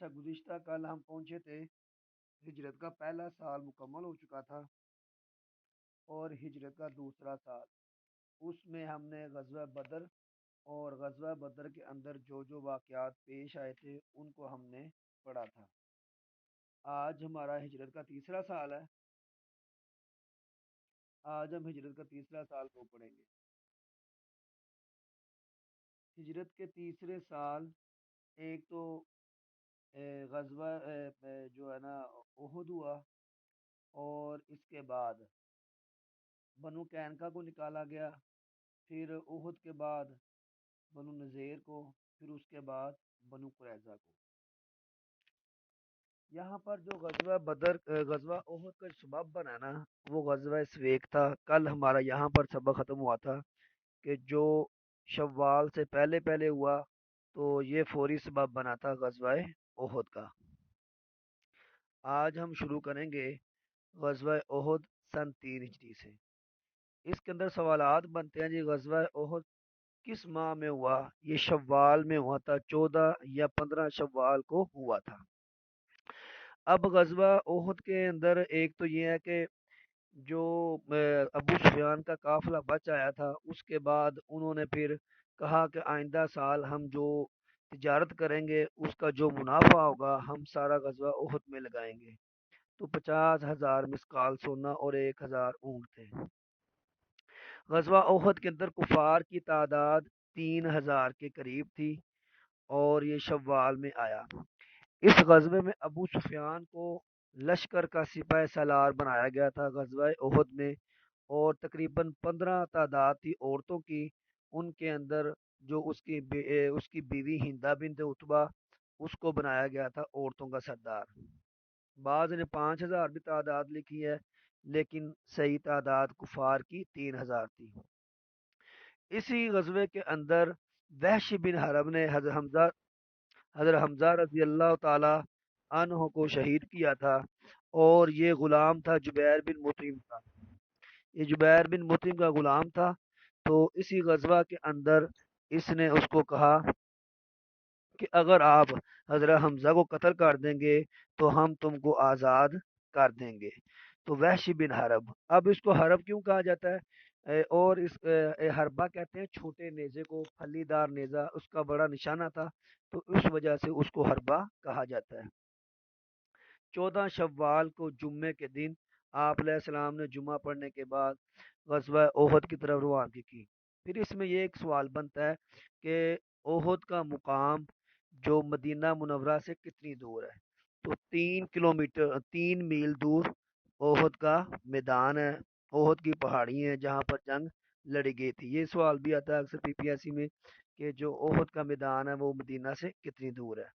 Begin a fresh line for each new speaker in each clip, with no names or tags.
اچھا، گزشتہ کل ہم پہنچے تھے، ہجرت کا پہلا سال مکمل ہو چکا تھا اور ہجرت کا دوسرا سال، اس میں ہم نے غزوہ بدر اور غزوہ بدر کے اندر جو جو واقعات پیش آئے تھے ان کو ہم نے پڑھا تھا۔ آج ہمارا ہجرت کا تیسرا سال ہے۔ آج ہم ہجرت کا تیسرا سال کو پڑھیں گے۔ ہجرت کے تیسرے سال ایک تو غزوہ جو ہے نا احد ہوا، اور اس کے بعد بنو کینکا کو نکالا گیا، پھر احد کے بعد بنو نذیر کو، پھر اس کے بعد بنو قریظہ کو۔ یہاں پر جو غزوہ احد کا سبب بنا نا، وہ غزوہ سویق تھا۔ کل ہمارا یہاں پر سبق ختم ہوا تھا کہ جو شوال سے پہلے پہلے ہوا تو یہ فوری سبب بنا تھا غزوہ احد کا۔ آج ہم شروع کریں گے غزوہ احد سن 3 ہجری سے۔ اس کے اندر سوالات بنتے ہیں، جی غزوہ احد کس ماہ میں ہوا؟ یہ شوال میں ہوا تھا، 14 یا 15 شوال کو ہوا تھا۔ اب غزوہ احد کے اندر ایک تو یہ ہے کہ جو ابو سفیان کا قافلہ بچ آیا تھا، اس کے بعد انہوں نے پھر کہا کہ آئندہ سال ہم جو تجارت کریں گے اس کا جو منافع ہوگا ہم سارا غزوہ احد میں لگائیں گے۔ تو 50,000 مسقال سونا اور 1,000 اونٹ تھے۔ غزوہ احد کے اندر کفار کی تعداد 3,000 کے قریب تھی، اور یہ شوال میں آیا۔ اس غزوے میں ابو سفیان کو لشکر کا سپہ سالار بنایا گیا تھا غزوہ احد میں، اور تقریباً 15 تعداد تھی عورتوں کی۔ ان کے اندر جو اس کی بیوی ہندہ بنت عتبہ، اس کو بنایا گیا تھا عورتوں کا سردار۔ بعض نے 5,000 بھی تعداد لکھی ہے، لیکن صحیح تعداد کفار کی 3,000 تھی۔ اسی غزوے کے اندر وحش بن حرب نے حضرت حمزہ رضی اللہ تعالی عنہ کو شہید کیا تھا، اور یہ غلام تھا جبیر بن مطعم کا۔ یہ جبیر بن مطعم کا غلام تھا، تو اسی غزوہ کے اندر اس نے اس کو کہا کہ اگر آپ حضرت حمزہ کو قتل کر دیں گے تو ہم تم کو آزاد کر دیں گے۔ تو وحش بن حرب، اب اس کو حرب کیوں کہا جاتا ہے؟ اور اس حربہ کہتے ہیں چھوٹے نیزے کو، پھلی دار نیزہ اس کا بڑا نشانہ تھا، تو اس وجہ سے اس کو حربہ کہا جاتا ہے۔ 14 شوال کو جمعے کے دن آپ علیہ السلام نے جمعہ پڑھنے کے بعد غزوہ احد کی طرف روانگی کی۔ پھر اس میں یہ ایک سوال بنتا ہے کہ احد کا مقام جو مدینہ منورہ سے کتنی دور ہے؟ تو 3 میل دور احد کا میدان ہے، احد کی پہاڑی ہیں جہاں پر جنگ لڑی گئی تھی۔ یہ سوال بھی آتا ہے اکثر پی پی ایس سی میں کہ جو احد کا میدان ہے وہ مدینہ سے کتنی دور ہے۔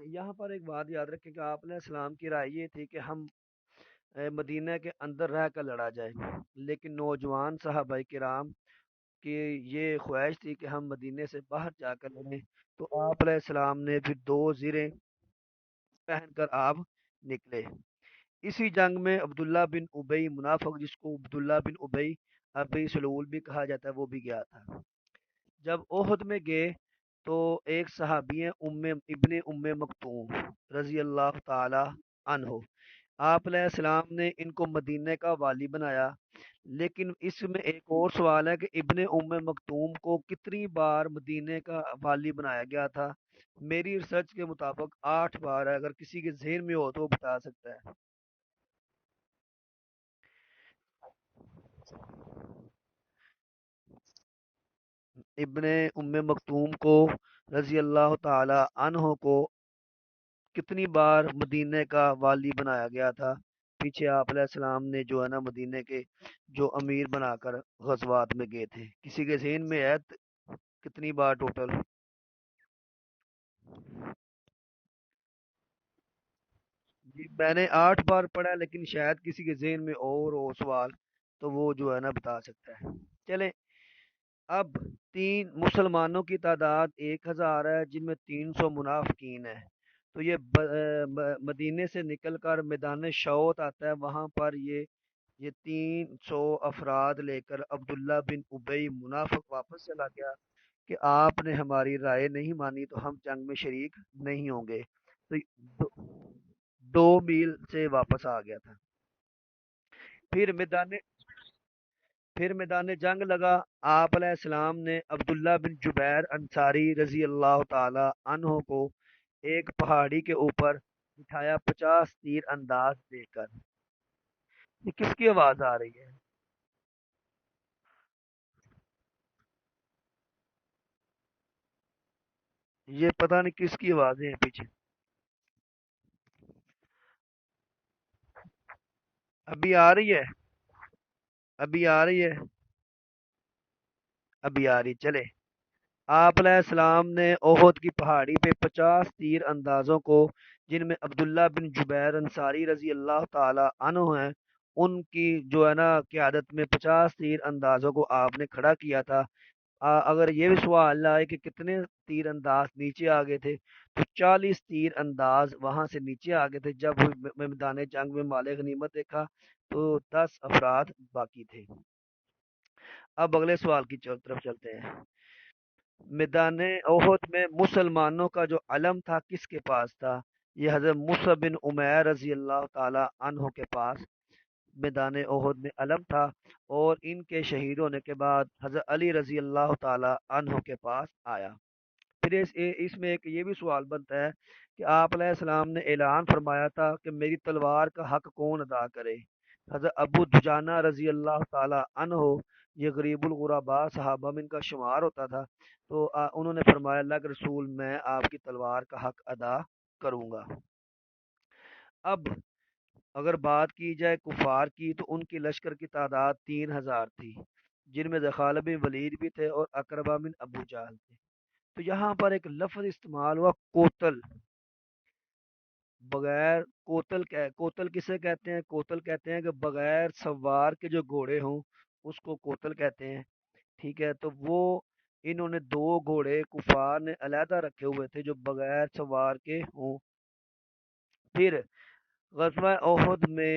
یہاں پر ایک بات یاد رکھیں کہ آپ علیہ السلام کی رائے یہ تھی کہ ہم مدینہ کے اندر رہ کر لڑا جائے، لیکن نوجوان صحابہ کرام کی یہ خواہش تھی کہ ہم مدینے سے باہر جا کر لڑیں، تو آپ علیہ السلام نے پھر 2 زریں پہن کر آپ نکلے۔ اسی جنگ میں عبداللہ بن ابی منافق، جس کو عبداللہ بن ابی ابی سلول بھی کہا جاتا ہے، وہ بھی گیا تھا۔ جب احد میں گئے تو ایک صحابی ہیں ابن مکتوم رضی اللہ تعالی عنہ، آپ علیہ السلام نے ان کو مدینے کا والی بنایا۔ لیکن اس میں ایک اور سوال ہے کہ ابن مکتوم کو کتنی بار مدینے کا والی بنایا گیا تھا؟ میری ریسرچ کے مطابق 8 بار ہے، اگر کسی کے ذہن میں ہو تو وہ بتا سکتا ہے۔ ابن مکتوم کو رضی اللہ تعالی عنہ کو کتنی بار مدینے کا والی بنایا گیا تھا؟ پیچھے آپ علیہ السلام نے جو ہے نا مدینے کے جو امیر بنا کر غزوات میں گئے تھے، کسی کے ذہن میں ہے کتنی بار ٹوٹل؟ جی میں نے 8 بار پڑھا، لیکن شاید کسی کے ذہن میں اور ہو سوال تو وہ جو ہے نا بتا سکتا ہے۔ چلیں، اب مسلمانوں کی تعداد 1,000 ہے، جن میں 300 منافقین ہیں۔ تو یہ مدینے سے نکل کر میدان شوت آتا ہے، وہاں پر یہ 300 افراد لے کر عبداللہ بن ابی منافق واپس چلا گیا۔ کہ آپ نے ہماری رائے نہیں مانی تو ہم جنگ میں شریک نہیں ہوں گے۔ تو دو, 2 میل سے واپس آ گیا تھا۔ پھر میدان پھر میدان جنگ لگا۔ آپ علیہ السلام نے عبداللہ بن جبیر انصاری رضی اللہ تعالی عنہ کو ایک پہاڑی کے اوپر بٹھایا 50 تیر انداز دے کر۔ یہ کس کی آواز آ رہی ہے؟ یہ پتہ نہیں کس کی آوازیں ہیں پیچھے۔ ابھی آ رہی ہے؟ ابھی آ رہی ہے؟ ابھی آ رہی چلے۔ آپ علیہ السلام نے احد کی پہاڑی پہ 50 تیر اندازوں کو، جن میں عبداللہ بن جبیر انصاری رضی اللہ تعالی عنہ ہیں، ان کی جو ہے نا قیادت میں 50 تیر اندازوں کو آپ نے کھڑا کیا تھا۔ اگر یہ بھی سوال آئے کہ کتنے تیر انداز نیچے آ گئے تھے، تو 40 تیر انداز وہاں سے نیچے آ گئے تھے۔ جب میدان جنگ میں مال غنیمت دیکھا تو 10 افراد باقی تھے۔ اب اگلے سوال کی طرف چلتے ہیں۔ میدان احد میں مسلمانوں کا جو علم تھا کس کے پاس تھا؟ یہ حضرت مصعب بن عمیر رضی اللہ تعالی عنہ کے پاس میدان احد میں علم تھا، اور ان کے شہید ہونے کے بعد حضرت علی رضی اللہ تعالی عنہ کے پاس آیا۔ پھر اس میں ایک یہ بھی سوال بنتا ہے کہ آپ علیہ السلام نے اعلان فرمایا تھا کہ میری تلوار کا حق کون ادا کرے؟ حضرت ابو دجانہ رضی اللہ تعالی عنہ، یہ غریب الغرباء صحابہ میں ان کا شمار ہوتا تھا، تو انہوں نے فرمایا اللہ کے رسول میں آپ کی تلوار کا حق ادا کروں گا۔ اب اگر بات کی جائے کفار کی تو ان کی لشکر کی تعداد 3,000 تھی، جن میں خالد بن ولید بھی تھے اور اقربہ بن ابو جہل تھے۔ تو یہاں پر ایک لفظ استعمال ہوا کوتل۔ بغیر کوتل کسے کہتے ہیں؟ کوتل کہتے ہیں کہ بغیر سوار کے جو گھوڑے ہوں اس کو کوتل کہتے ہیں۔ ٹھیک ہے، تو وہ انہوں نے 2 گھوڑے کفار نے علیحدہ رکھے ہوئے تھے جو بغیر سوار کے ہوں۔ پھر غزوہ احد میں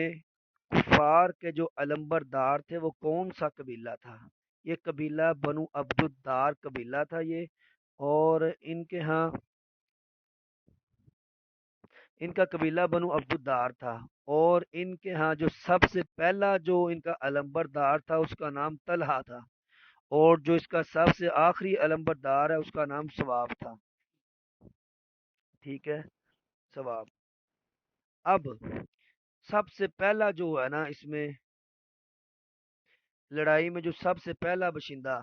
کفار کے جو علمبردار تھے وہ کون سا قبیلہ تھا؟ یہ قبیلہ بنو عبد الدار قبیلہ تھا یہ، اور ان کا قبیلہ بنو عبد الدار تھا، اور ان کے ہاں جو سب سے پہلا جو ان کا علمبردار تھا اس کا نام طلحہ تھا، اور جو اس کا سب سے آخری علمبردار ہے اس کا نام ثواب تھا۔ ٹھیک ہے، ثواب۔ اب سب سے پہلا جو ہے نا اس میں لڑائی میں جو سب سے پہلا بشندہ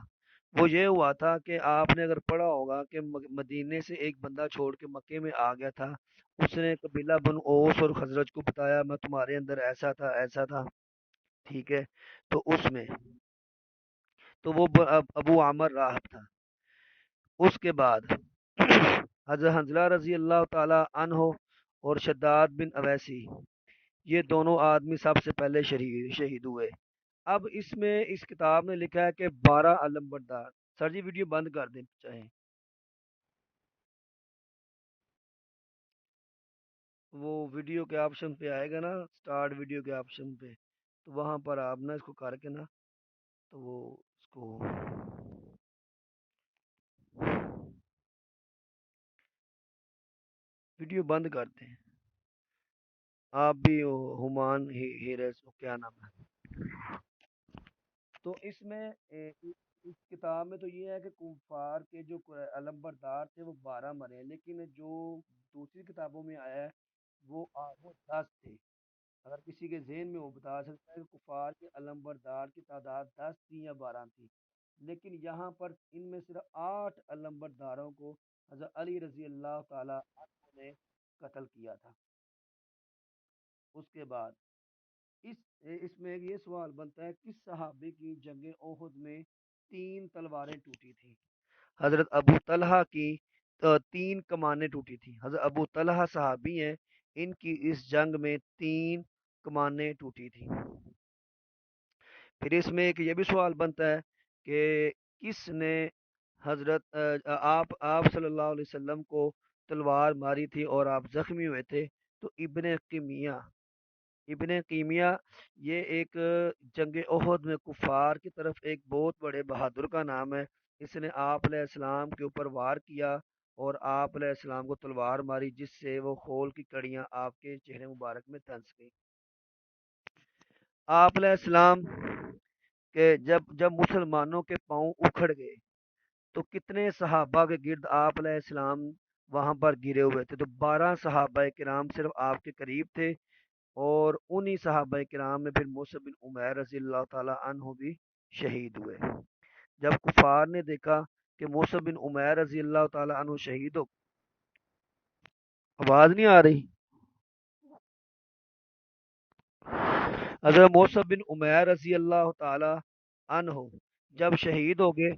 وہ یہ ہوا تھا کہ آپ نے اگر پڑھا ہوگا کہ مدینے سے ایک بندہ چھوڑ کے مکے میں آ گیا تھا، اس نے قبیلہ بن اوس اور خزرج کو بتایا میں تمہارے اندر ایسا تھا ایسا تھا۔ ٹھیک ہے، تو اس میں تو وہ ابو عامر راہب تھا۔ اس کے بعد حضرت حنزلہ رضی اللہ تعالی عنہ اور شداد بن اویسی، یہ دونوں آدمی سب سے پہلے شہید ہوئے۔ اب اس میں اس کتاب نے لکھا ہے کہ 12 علمبردار۔ سر جی ویڈیو بند کر دیں چاہیں، وہ ویڈیو کے آپشن پہ آئے گا نا، سٹارٹ ویڈیو کے آپشن پہ، تو وہاں پر آپ نا اس کو کر کے نا، تو وہ اس کو ویڈیو بند کرتے ہیں۔ آپ بھی ہمان ہیرس کیا نام ہے؟ تو اس میں اس کتاب میں تو یہ ہے کہ کفار کے جو علمبردار تھے وہ 12 مرے، لیکن جو دوسری کتابوں میں آیا ہے وہ 10 تھے۔ اگر کسی کے ذہن میں وہ بتا سکتا ہے کہ کفار کے علمبردار کی تعداد 10 تھی یا 12 تھی، لیکن یہاں پر ان میں صرف 8 علمبرداروں کو حضرت علی رضی اللہ تعالی عنہ نے قتل کیا تھا۔ اس کے بعد اس اس میں یہ سوال بنتا ہے کس صحابی کی جنگ احد میں 3 تلواریں ٹوٹی تھی؟ حضرت ابو طلحہ کی 3 کمانیں ٹوٹی تھی۔ حضرت ابو طلحہ صحابی ہیں، ان کی اس جنگ میں 3 کمانیں ٹوٹی تھی۔ پھر اس میں ایک یہ بھی سوال بنتا ہے کہ کس نے آپ صلی اللہ علیہ وسلم کو تلوار ماری تھی اور آپ زخمی ہوئے تھے؟ تو ابن قیمیہ یہ ایک جنگ احد میں کفار کی طرف ایک بہت بڑے بہادر کا نام ہے، اس نے آپ علیہ السلام کے اوپر وار کیا اور آپ علیہ السلام کو تلوار ماری، جس سے وہ خول کی کڑیاں آپ کے چہرے مبارک میں دھنس گئی۔ آپ علیہ السلام کے جب مسلمانوں کے پاؤں اکھڑ گئے تو کتنے صحابہ کے گرد آپ علیہ السلام وہاں پر گرے ہوئے تھے، تو 12 کرام صرف آپ کے قریب تھے، اور انہی صحابہ کرام میں پھر موسی بن عمیر رضی اللہ تعالی عنہ بھی شہید ہوئے۔ جب کفار نے دیکھا کہ موسی بن عمیر رضی اللہ تعالی عنہ شہید ہو، آواز نہیں آ رہی؟ حضرت موسی بن عمیر رضی اللہ تعالی عنہ جب شہید ہو گئے،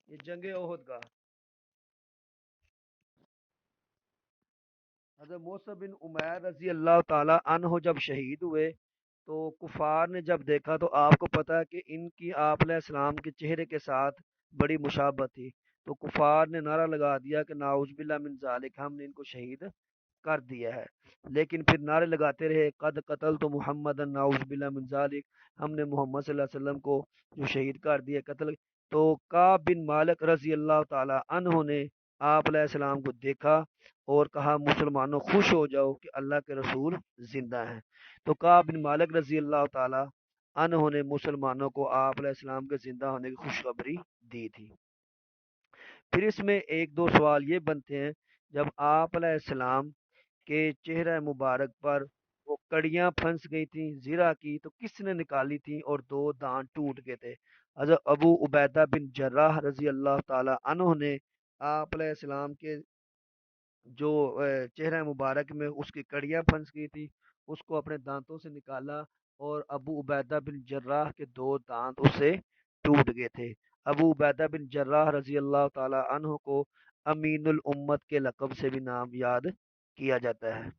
یہ جنگ احد کا، حضرت موسی بن عمیر رضی اللہ تعالی عنہ جب شہید ہوئے تو کفار نے جب دیکھا تو آپ کو پتا ہے کہ ان کی آپ علیہ السلام کے چہرے کے ساتھ بڑی مشابہت تھی، تو کفار نے نعرہ لگا دیا کہ نعوذ باللہ من ذالک، ہم نے ان کو شہید کر دیا ہے۔ لیکن پھر نعرے لگاتے رہے قد قتل تو محمد نعوذ باللہ من ذالک، ہم نے محمد صلی اللہ علیہ وسلم کو جو شہید کر دیا قتل۔ تو کعب بن مالک رضی اللہ تعالی عنہ نے آپ علیہ السلام کو دیکھا اور کہا مسلمانوں خوش ہو جاؤ کہ اللہ کے رسول زندہ ہیں۔ تو کعب بن مالک رضی اللہ تعالی عنہ نے مسلمانوں کو آپ علیہ السلام کے زندہ ہونے کی خوشخبری دی تھی۔ پھر اس میں ایک دو سوال یہ بنتے ہیں، جب آپ علیہ السلام کے چہرہ مبارک پر وہ کڑیاں پھنس گئی تھیں زرہ کی، تو کس نے نکالی تھیں اور دو دانت ٹوٹ گئے تھے؟ حضرت ابو عبیدہ بن جراح رضی اللہ تعالی عنہ نے آپ علیہ السلام کے جو چہرہ مبارک میں اس کی کڑیاں پھنس گئی تھی اس کو اپنے دانتوں سے نکالا، اور ابو عبیدہ بن جراح کے دو دانت اس سے ٹوٹ گئے تھے۔ ابو عبیدہ بن جراح رضی اللہ تعالی عنہ کو امین الامت کے لقب سے بھی نام یاد کیا جاتا ہے،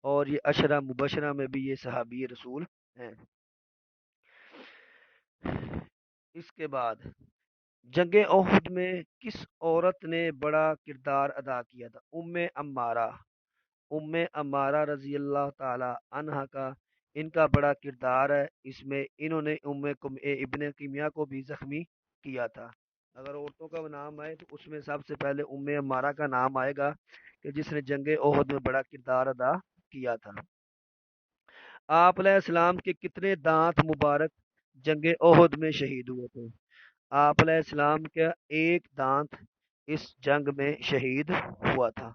اور یہ اشرا مبشرہ میں بھی یہ صحابی رسول ہیں۔ اس کے بعد جنگ احد میں کس عورت نے بڑا کردار ادا کیا تھا؟ ام امارہ رضی اللہ تعالی عنہا کا ان کا بڑا کردار ہے، اس میں انہوں نے ابن کیمیا کو بھی زخمی کیا تھا۔ اگر عورتوں کا نام آئے تو اس میں سب سے پہلے ام امارہ کا نام آئے گا کہ جس نے جنگ احد میں بڑا کردار ادا کیا تھا۔ آپ علیہ السلام کے کتنے دانت مبارک جنگ احد میں شہید ہوئے تھے؟ آپ علیہ السلام کا ایک دانت اس جنگ میں شہید ہوا تھا۔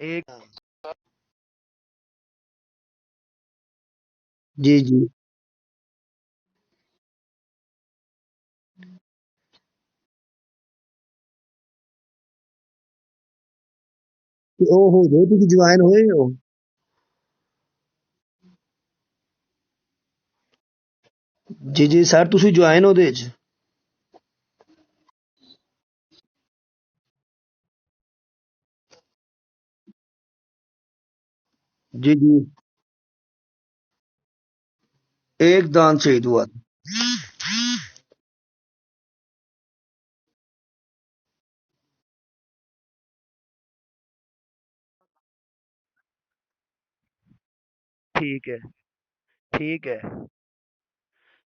ایک جی جی او ہو گئے تھی جوائن ہوئے ہو؟ جی جی سر تسی جوائن ہو دے چ؟ جی جی ایک دانت شہید ہوا تھا۔ ٹھیک ہے، ٹھیک ہے،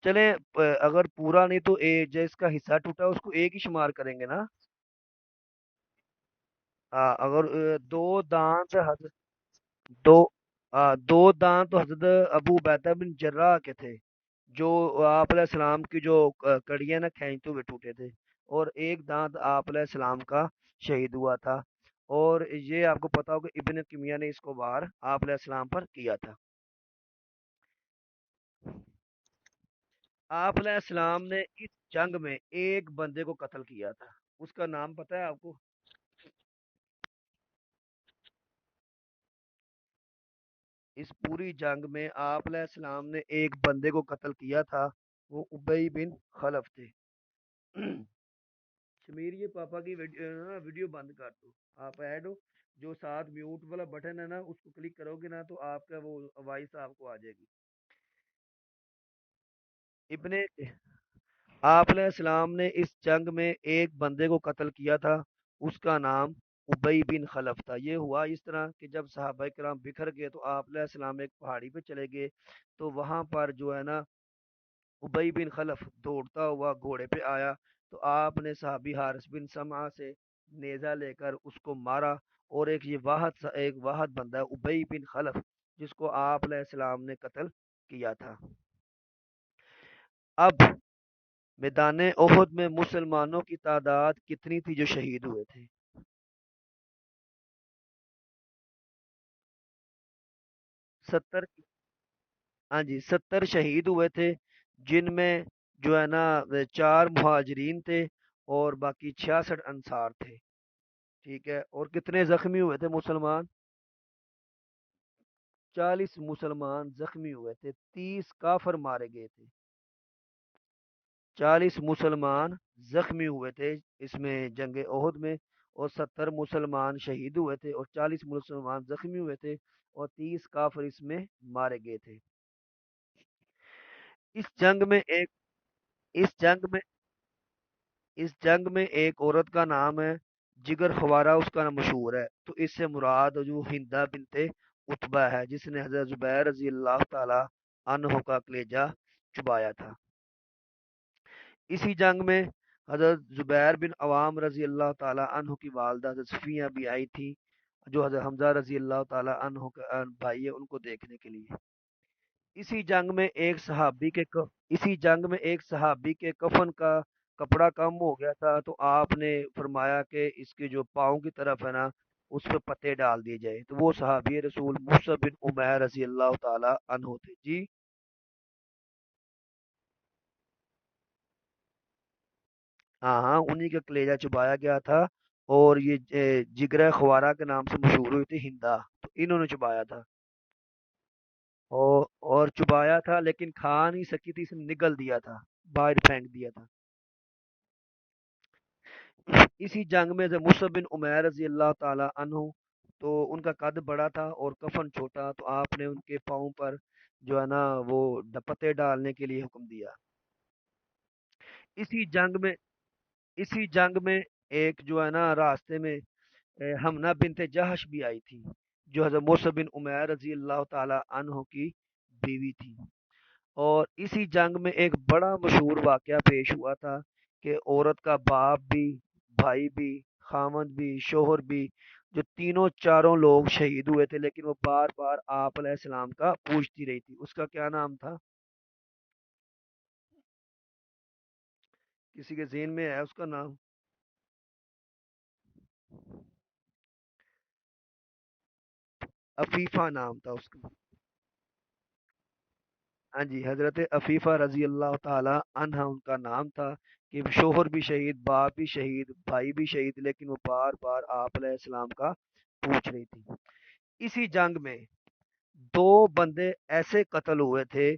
چلیں اگر پورا نہیں تو ایک جس کا حصہ ٹوٹا اس کو ایک ہی شمار کریں گے نا؟ اگر دو دانت حضرت دو دو دانت تو حضرت ابو بیدہ بن جراح کے تھے، جو آپ علیہ السلام کی جو کڑیاں نہ کھینچتے ہوئے ٹوٹے تھے، اور ایک دانت آپ علیہ السلام کا شہید ہوا تھا، اور یہ آپ کو پتا ہوگا ابن کمیہ نے اس کو وار آپ علیہ السلام پر کیا تھا۔ آپ علیہ السلام نے اس جنگ میں ایک بندے کو قتل کیا تھا، اس کا نام پتا ہے آپ کو؟ اس پوری جنگ میں آپ علیہ السلام نے ایک بندے کو قتل کیا تھا، وہ ابی بن خلف تھے۔ شمیر یہ پاپا کی ویڈیو بند کر دو، آپ ایڈ ہو، جو ساتھ میوٹ والا بٹن ہے نا اس کو کلک کرو گے نا تو آپ کا وہ وائس آپ کو آ جائے گی۔ ابن آپ علیہ السلام نے اس جنگ میں ایک بندے کو قتل کیا تھا، اس کا نام ابئی بن خلف تھا۔ یہ ہوا اس طرح کہ جب صحابہ کرام بکھر گئے تو آپ علیہ السلام ایک پہاڑی پہ چلے گئے، تو وہاں پر جو ہے نا ابئی بن خلف دوڑتا ہوا گھوڑے پہ آیا، تو آپ نے صحابی حارث بن سمعہ سے نیزہ لے کر اس کو مارا، اور ایک واحد بندہ ہے ابئی بن خلف، جس کو آپ علیہ السلام نے قتل کیا تھا۔ اب میدان احد میں مسلمانوں کی تعداد کتنی تھی جو شہید ہوئے تھے؟ 70۔ ہاں جی، 70 شہید ہوئے تھے، جن میں جو ہے نا 4 مہاجرین تھے اور باقی 66 انصار تھے، ٹھیک ہے۔ اور کتنے زخمی ہوئے تھے مسلمان؟ 40 مسلمان زخمی ہوئے تھے، 30 کافر مارے گئے تھے، 40 مسلمان زخمی ہوئے تھے اس میں جنگ احد میں، اور 70 مسلمان شہید ہوئے تھے اور 40 مسلمان زخمی ہوئے تھے، اور 30 کافر اس میں مارے گئے تھے۔ اس جنگ میں ایک اس جنگ میں اس جنگ میں ایک عورت کا نام ہے جگر خوارہ، اس کا نام مشہور ہے، تو اس سے مراد جو ہندہ بنت اتبا ہے، جس نے حضرت زبیر رضی اللہ تعالی عنہ کا کلیجہ چبایا تھا۔ اسی جنگ میں حضرت زبیر بن عوام رضی اللہ تعالی عنہ کی والدہ حضرت صفیہ بھی آئی تھی، جو حضرت حمزہ رضی اللہ تعالی عنہ کا بھائی ہے، ان کو دیکھنے کے لیے۔ اسی جنگ میں ایک صحابی کے ک- اسی جنگ میں ایک صحابی کے کفن کا کپڑا کم ہو گیا تھا، تو آپ نے فرمایا کہ اس کے جو پاؤں کی طرف ہے نا، اس پہ پتے ڈال دیے جائے، تو وہ صحابی رسول مصعب بن عمیر رضی اللہ تعالی عنہ تھے جی۔ ہاں ہاں، انہی کا کلیجہ چبایا گیا تھا، اور یہ جگرہ خوارہ کے نام سے مشہور ہوئی تھی ہندا، تو انہوں نے چبایا تھا، اور چبایا تھا لیکن کھا نہیں سکی تھی، اس نے نگل دیا تھا، باہر پھینک دیا تھا۔ اسی جنگ میں جب مصعب بن عمیر رضی اللہ تعالی عنہ، تو ان کا قد بڑا تھا اور کفن چھوٹا، تو آپ نے ان کے پاؤں پر جو ہے نا وہ پتے ڈالنے کے لیے حکم دیا۔ اسی جنگ میں اسی جنگ میں ایک جو ہے نا راستے میں حمنہ بنت جہش بھی آئی تھی، جو حضرت مصعب بن عمیر رضی اللہ تعالی عنہ کی بیوی تھی۔ اور اسی جنگ میں ایک بڑا مشہور واقعہ پیش ہوا تھا کہ عورت کا باپ بھی، بھائی بھی، خامند بھی، شوہر بھی، جو تینوں چاروں لوگ شہید ہوئے تھے، لیکن وہ بار بار آپ علیہ السلام کا پوچھتی رہی تھی۔ اس کا کیا نام تھا؟ کسی کے ذہن میں ہے اس کا نام؟ عفیفہ نام تھا اس کا۔ ہاں جی، حضرت عفیفہ رضی اللہ تعالی عنہ ان کا نام تھا، کہ شوہر بھی شہید، باپ بھی شہید، بھائی بھی شہید، لیکن وہ بار بار آپ علیہ السلام کا پوچھ رہی تھی۔ اسی جنگ میں دو بندے ایسے قتل ہوئے تھے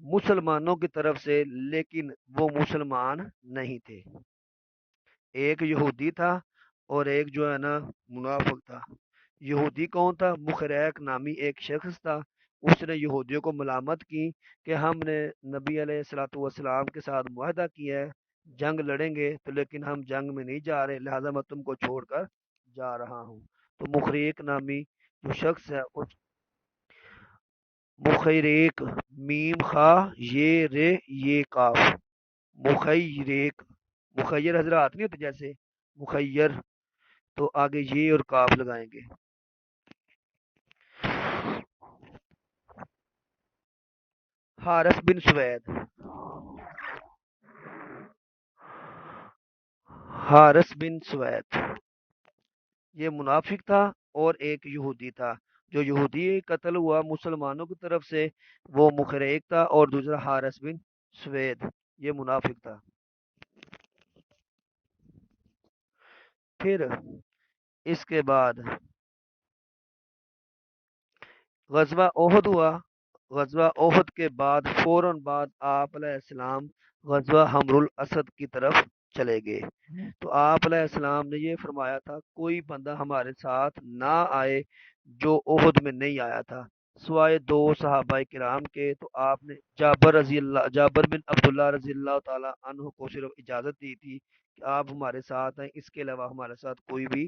مسلمانوں کی طرف سے، لیکن وہ مسلمان نہیں تھے، ایک یہودی تھا اور ایک جو ہے نا منافق تھا۔ یہودی کون تھا؟ مخریق نامی ایک شخص تھا، اس نے یہودیوں کو ملامت کی کہ ہم نے نبی علیہ الصلوۃ والسلام کے ساتھ معاہدہ کیا ہے، جنگ لڑیں گے تو، لیکن ہم جنگ میں نہیں جا رہے، لہذا میں تم کو چھوڑ کر جا رہا ہوں۔ تو مخریق نامی جو شخص ہے اس مخیریق، میم خا یہ رے یہ کاف، مخیریق، مخیر حضرات نہیں ہوتے جیسے مخیر، تو آگے یہ اور کاف لگائیں گے۔ حارث بن سوید، حارث بن سوید یہ منافق تھا، اور ایک یہودی تھا۔ جو یہودی قتل ہوا مسلمانوں کی طرف سے، وہ مخریق تھا، اور دوسرا حارث بن سوید یہ منافق تھا۔ پھر اس کے بعد غزوہ احد ہوا۔ غزوہ احد کے بعد فوراً بعد آپ علیہ السلام غزوہ حمر الاسد کی طرف چلے گئے، تو آپ علیہ السلام نے یہ فرمایا تھا کوئی بندہ ہمارے ساتھ نہ آئے جو احد میں نہیں آیا تھا، سوائے دو صحابہ کرام کے، تو آپ نے جابر بن عبداللہ رضی اللہ تعالی عنہ کو صرف اجازت دی تھی کہ آپ ہمارے ساتھ ہیں، اس کے علاوہ ہمارے ساتھ کوئی بھی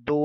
2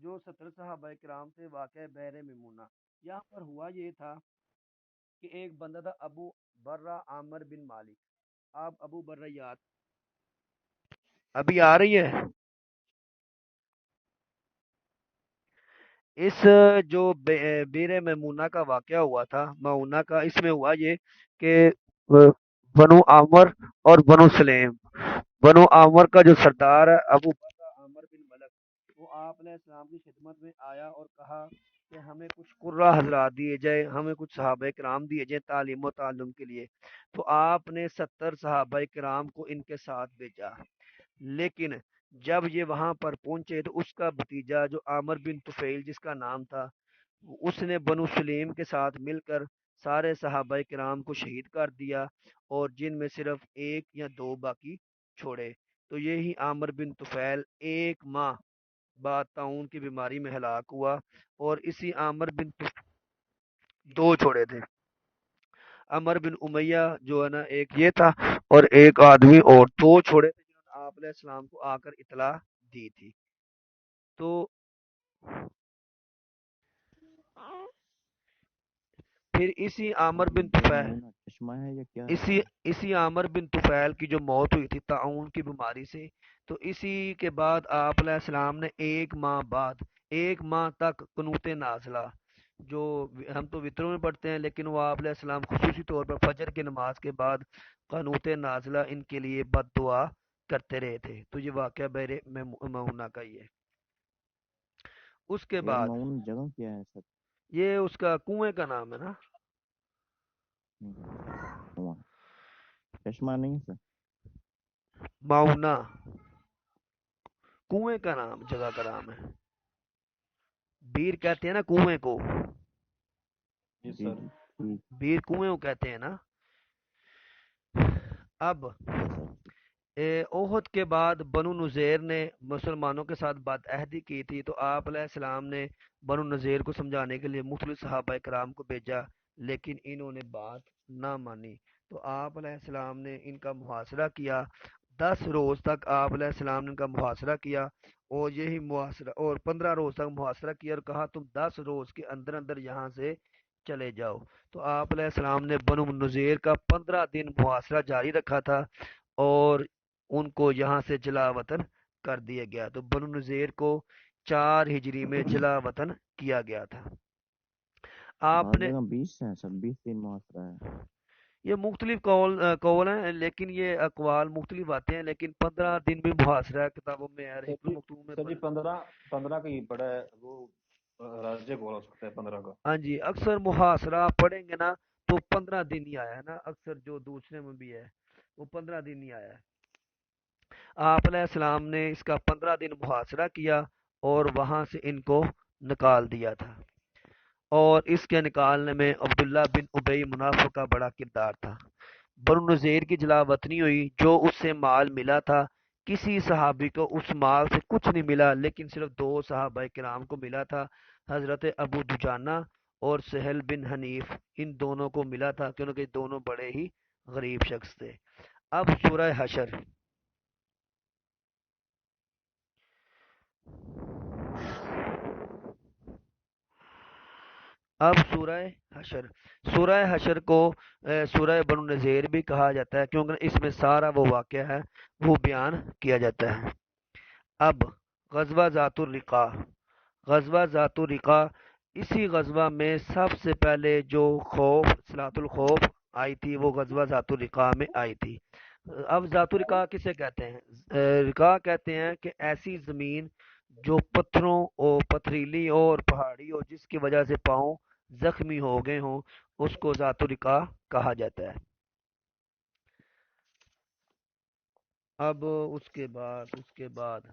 جو 70 صحابہ کرام تھے واقعہ بحر میمونہ، یہاں پر ہوا یہ تھا کہ ایک بندہ تھا ابو برہ عامر بن مالک. آپ ابو برہ یاد ابھی آ رہی ہے. اس جو بیر میمونہ کا واقعہ ہوا تھا معونہ کا، اس میں ہوا یہ کہ بنو عامر اور بنو سلیم، بنو عامر کا جو سردار ہے ابو بکر عامر بن ملک، وہ آپ علیہ السلام کی خدمت میں آیا اور کہا کہ ہمیں کچھ قرہ حضرات دیے جائے، ہمیں کچھ صحابہ کرام دیے جائیں تعلیم و تعلم کے لیے. تو آپ نے 70 صحابہ کرام کو ان کے ساتھ بھیجا، لیکن جب یہ وہاں پر پہنچے تو اس کا بھتیجا جو عامر بن طفیل جس کا نام تھا، اس نے بنو سلیم کے ساتھ مل کر سارے صحابہ کرام کو شہید کر دیا، اور جن میں صرف ایک یا دو باقی چھوڑے. تو یہی عامر بن طفیل 1 ماہ بعد طاعون کی بیماری میں ہلاک ہوا. اور اسی عامر بن طفیل دو چھوڑے تھے، عمر بن امیہ جو ہے نا ایک یہ تھا، اور ایک آدمی اور، دو چھوڑے تھے جنہوں نے آپ علیہ السلام کو آ کر اطلاع دی تھی. تو پھر اسی عامر بن
بیر
طفیل
معونہ چشمہ ہے یا کیا
اسی
ہے؟
اسی عامر بن طفیل کی جو موت ہوئی تھی طاعون کی بیماری سے، تو اسی کے بعد آپ علیہ السلام نے 1 ماہ بعد 1 ماہ تک قنوت نازلہ، جو ہم تو وطروں میں پڑھتے ہیں، لیکن وہ آپ علیہ السلام خصوصی طور پر فجر کی نماز کے بعد قنوت نازلہ ان کے لیے بد دعا کرتے رہے تھے. تو یہ واقعہ بحر معونہ کا ہی ہے. اس کے
بیر
بعد
معون جگہ کیا ہے سر؟
یہ اس کا کنویں کا نام ہے نا،
کنواں چشمہ نہیں ہے سر؟
معونہ کنویں کا نام، جگہ کا نام ہے. بیر کہتے ہیں نا کنویں کو،
جی
جی
سر.
جی ٹھیک.
بیر کنویں کو کہتے ہیں نا. اب
یس سر.
احد کے بعد بنو نذیر نے مسلمانوں کے ساتھ بد عہدی کی تھی، تو آپ علیہ السلام نے بنو نذیر کو سمجھانے کے لیے مختلف صحابہ کرام کو بھیجا، لیکن انہوں نے بات نہ مانی. تو آپ علیہ السلام نے ان کا محاصرہ کیا. 10 روز تک آپ علیہ السلام نے ان کا محاصرہ کیا، اور یہی محاصرہ، اور 15 روز تک محاصرہ کیا، اور کہا تم 10 روز کے اندر اندر یہاں سے چلے جاؤ. تو آپ علیہ السلام نے بنو نذیر کا 15 دن محاصرہ جاری رکھا تھا، اور ان کو یہاں سے جلا وطن کر دیا گیا. تو بنو نذیر کو 4 ہجری میں جلا وطن کیا گیا تھا. آپ
بعض
نے
جگہ 20 ہیں سر، 20 دن محاصرہ ہے.
یہ مختلف قول ہیں، لیکن یہ اقوال مختلف آتے ہیں، لیکن 15 دن بھی محاصرہ کتابوں میں ہے،
سر
حکم
جی
مکتوب میں
سر جی
پڑھ.
15 کا ہی پڑا ہے وہ، راجے بول ہو سکتا ہے 15 کا.
ہاں جی، اکثر محاصرہ پڑھیں گے نا تو 15 دن ہی آیا ہے نا، اکثر جو دوسرے میں بھی ہے وہ 15 دن ہی آیا ہے. آپ علیہ السلام نے اس کا 15 دن محاصرہ کیا، اور وہاں سے ان کو نکال دیا تھا. اور اس کے نکالنے میں عبداللہ بن ابی منافق کا بڑا کردار تھا. بنو نذیر کی جلا وطنی ہوئی، جو اس سے مال ملا تھا کسی صحابی کو اس مال سے کچھ نہیں ملا، لیکن صرف 2 صحابہ کرام کو ملا تھا، حضرت ابو دجانہ اور سہل بن حنیف. ان دونوں کو ملا تھا کیونکہ دونوں بڑے ہی غریب شخص تھے. اب سورہ حشر، اب سورہ حشر کو سورہ بنو نذیر بھی کہا جاتا ہے، کیونکہ اس میں سارا وہ واقعہ ہے وہ بیان کیا جاتا ہے. اب غزوہ ذات الرقاع، غزوہ ذات الرقاع، اسی غزوہ میں سب سے پہلے جو خوف، صلاۃ الخوف آئی تھی، وہ غزوہ ذات الرقاع میں آئی تھی. اب ذات الرقاع کسے کہتے ہیں؟ رقاع کہتے ہیں کہ ایسی زمین جو پتھروں اور پتھریلی اور پہاڑی ہو، جس کی وجہ سے پاؤں زخمی ہو گئے ہوں، اس کو ذات الرقاع کہا جاتا ہے. اب اس کے بعد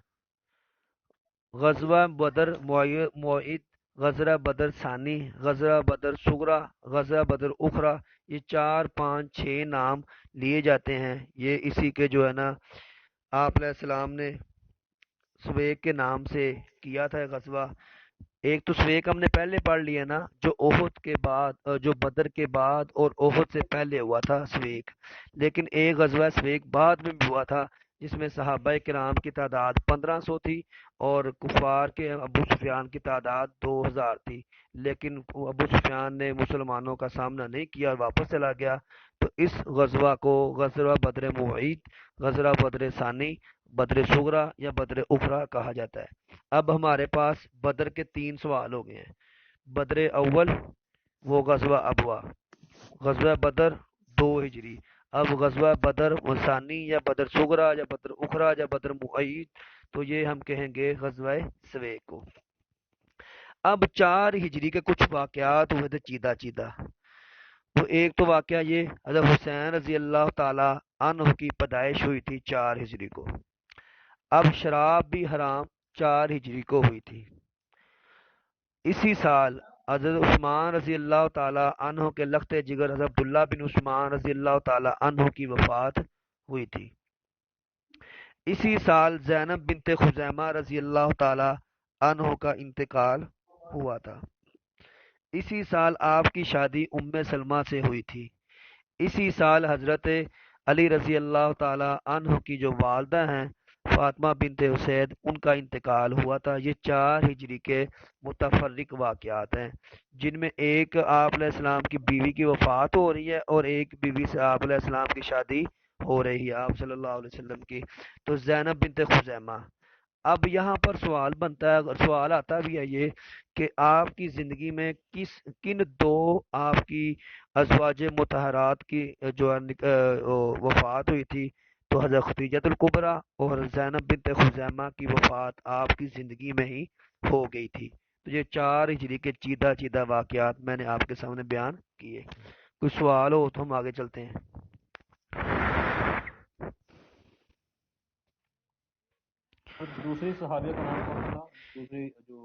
غزوہ بدر معید، غزوہ بدر ثانی، غزوہ بدر صغرا، غزوہ بدر اخرى، یہ 4 5 6 نام لیے جاتے ہیں. یہ اسی کے جو ہے نا آپ علیہ السلام نے سویگ کے نام سے کیا تھا غزوہ. ایک تو سویگ ہم نے پہلے پڑھ لیا نا، جو احد کے بعد، جو بدر کے بعد اور احد سے پہلے ہوا تھا سویگ. لیکن ایک غزوہ سویگ بعد میں بھی ہوا تھا، جس میں صحابہ کرام کی تعداد 1500 تھی اور کفار کے ابو سفیان کی تعداد 2000 تھی، لیکن ابو سفیان نے مسلمانوں کا سامنا نہیں کیا اور واپس چلا گیا۔ تو اس غزوہ کو غزوہ بدر معید، غزوہ بدر ثانی، بدر صغرا یا بدر اخرى کہا جاتا ہے۔ اب ہمارے پاس بدر کے 3 سوال ہو گئے ہیں۔ بدر اول وہ غزوہ ابوا، غزوہ بدر 2 ہجری، اب غزوہ بدر ثانی یا بدر صغرا یا بدر اخرى یا بدر معید، تو یہ ہم کہیں گے غزوہ سویق کو۔ اب 4 ہجری کے کچھ واقعات ہوئے تھے چیدہ چیدہ۔ تو ایک تو واقعہ یہ حضرت حسین رضی اللہ تعالی عنہ کی پیدائش ہوئی تھی 4 ہجری کو۔ اب شراب بھی حرام 4 ہجری کو ہوئی تھی۔ اسی سال حضرت عثمان رضی اللہ تعالی عنہ کے لخت جگر حضرت عبداللہ بن عثمان رضی اللہ تعالی عنہ کی وفات ہوئی تھی۔ اسی سال زینب بنت خزیمہ رضی اللہ تعالی عنہ کا انتقال ہوا تھا۔ اسی سال آپ کی شادی ام سلمہ سے ہوئی تھی۔ اسی سال حضرت علی رضی اللہ تعالی عنہ کی جو والدہ ہیں فاطمہ بنت حسین، ان کا انتقال ہوا تھا۔ یہ 4 ہجری کے متفرق واقعات ہیں، جن میں ایک آپ علیہ السلام کی بیوی کی وفات ہو رہی ہے اور ایک بیوی سے آپ علیہ السلام کی شادی ہو رہی ہے آپ صلی اللہ علیہ وسلم کی، تو زینب بنت خزیمہ۔ اب یہاں پر سوال بنتا ہے، سوال آتا بھی ہے یہ کہ آپ کی زندگی میں کن 2 آپ کی ازواج مطہرات کی جو وفات ہوئی تھی، تو حضرت خدیجہ الکبریٰ اور زینب بنت خزیمہ کی وفات آپ کی زندگی میں ہی ہو گئی تھی۔ تو یہ 4 ہجری کے چیدہ چیدہ واقعات میں نے آپ کے سامنے بیان کیے۔ کوئی سوال ہو تو ہم آگے چلتے ہیں۔
دوسری صحابیہ کا نام کون تھا؟ دوسری جو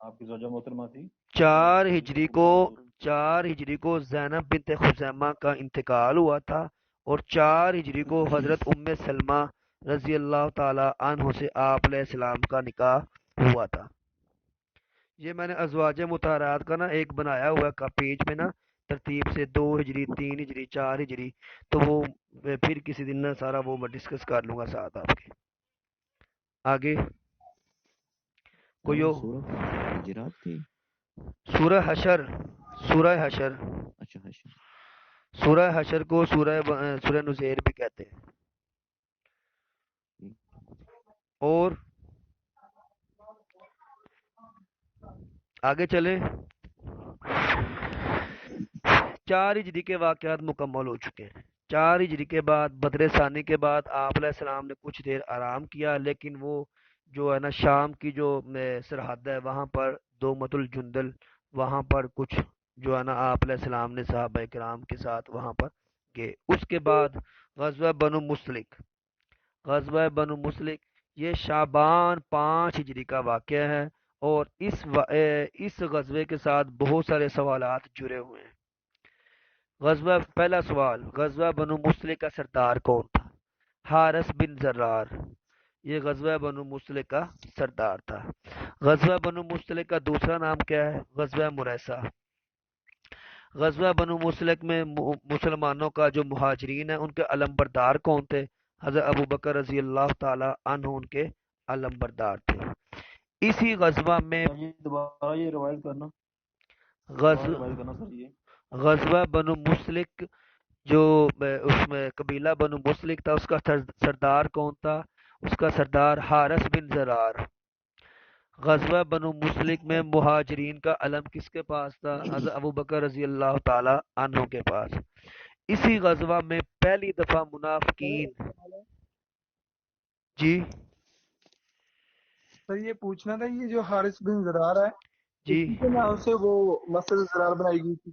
آپ کی زوجہ محترمہ تھی؟
4 ہجری کو زینب بنت خزیمہ کا انتقال ہوا تھا اور 4 ہجری کو حضرت ام سلمہ رضی اللہ تعالی عنہ سے آپ علیہ السلام کا نکاح ہوا تھا۔ یہ میں نے ازواج مطہرات کا نا ایک بنایا ہوا کا پیج میں نا ترتیب سے 2 ہجری، 3 ہجری، 4 ہجری، تو وہ پھر کسی دن نا سارا وہ میں ڈسکس کر لوں گا ساتھ آپ کے۔ آگے کوئی ہو؟
سورہ حجرات تھی؟
سورہ حشر، سورہ حشر،
اچھا حشر۔
سورہ حشر کو سورہ نذیر بھی کہتے ہیں۔ اور آگے چلیں۔ 4 ہجری کے واقعات مکمل ہو چکے ہیں۔ 4 ہجری کے بعد بدر ثانی کے بعد آپ علیہ السلام نے کچھ دیر آرام کیا، لیکن وہ جو ہے نا شام کی جو سرحد ہے وہاں پر دومت الجندل، وہاں پر کچھ جو ہے نا آپ علیہ السلام نے صحابہ کرام کے ساتھ وہاں پر گئے۔ اس کے بعد غزوہ بنو مسلک، غزوہ بنو مسلک یہ شعبان 5 ہجری کا واقعہ ہے، اور اس غزوے کے ساتھ بہت سارے سوالات جڑے ہوئے ہیں۔ غزوہ پہلا سوال، غزوہ بنو مسلک کا سردار کون تھا؟ حارث بن زرار، یہ غزوہ بنو مسلک کا سردار تھا۔ غزوہ بنو مسلک کا دوسرا نام کیا ہے؟ غزوہ مریسہ۔ غزوہ بنو مسلک میں مسلمانوں کا جو مہاجرین ہیں ان کے علم بردار کون تھے؟ حضرت ابو بکر رضی اللہ تعالی عنہ ان کے علم بردار تھے۔ اسی غزوہ میں
دوبارہ یہ روایت کرنا سر۔ یہ
غزوہ بنو مسلک جو اس میں قبیلہ بنو مسلک تھا، اس کا سردار کون تھا؟ اس کا سردار حارث بن زرار۔ غزوہ بنو مسلک میں مہاجرین کا علم کس کے پاس تھا؟ حضرت ابو بکر رضی اللہ تعالی عنہ کے پاس۔ اسی غزوہ میں پہلی دفعہ منافقین، جی
سر یہ پوچھنا تھا، یہ جو حارث بن زرار ہے
جی
اسی کے نام سے وہ مسجد زرار بنائی گئی تھی؟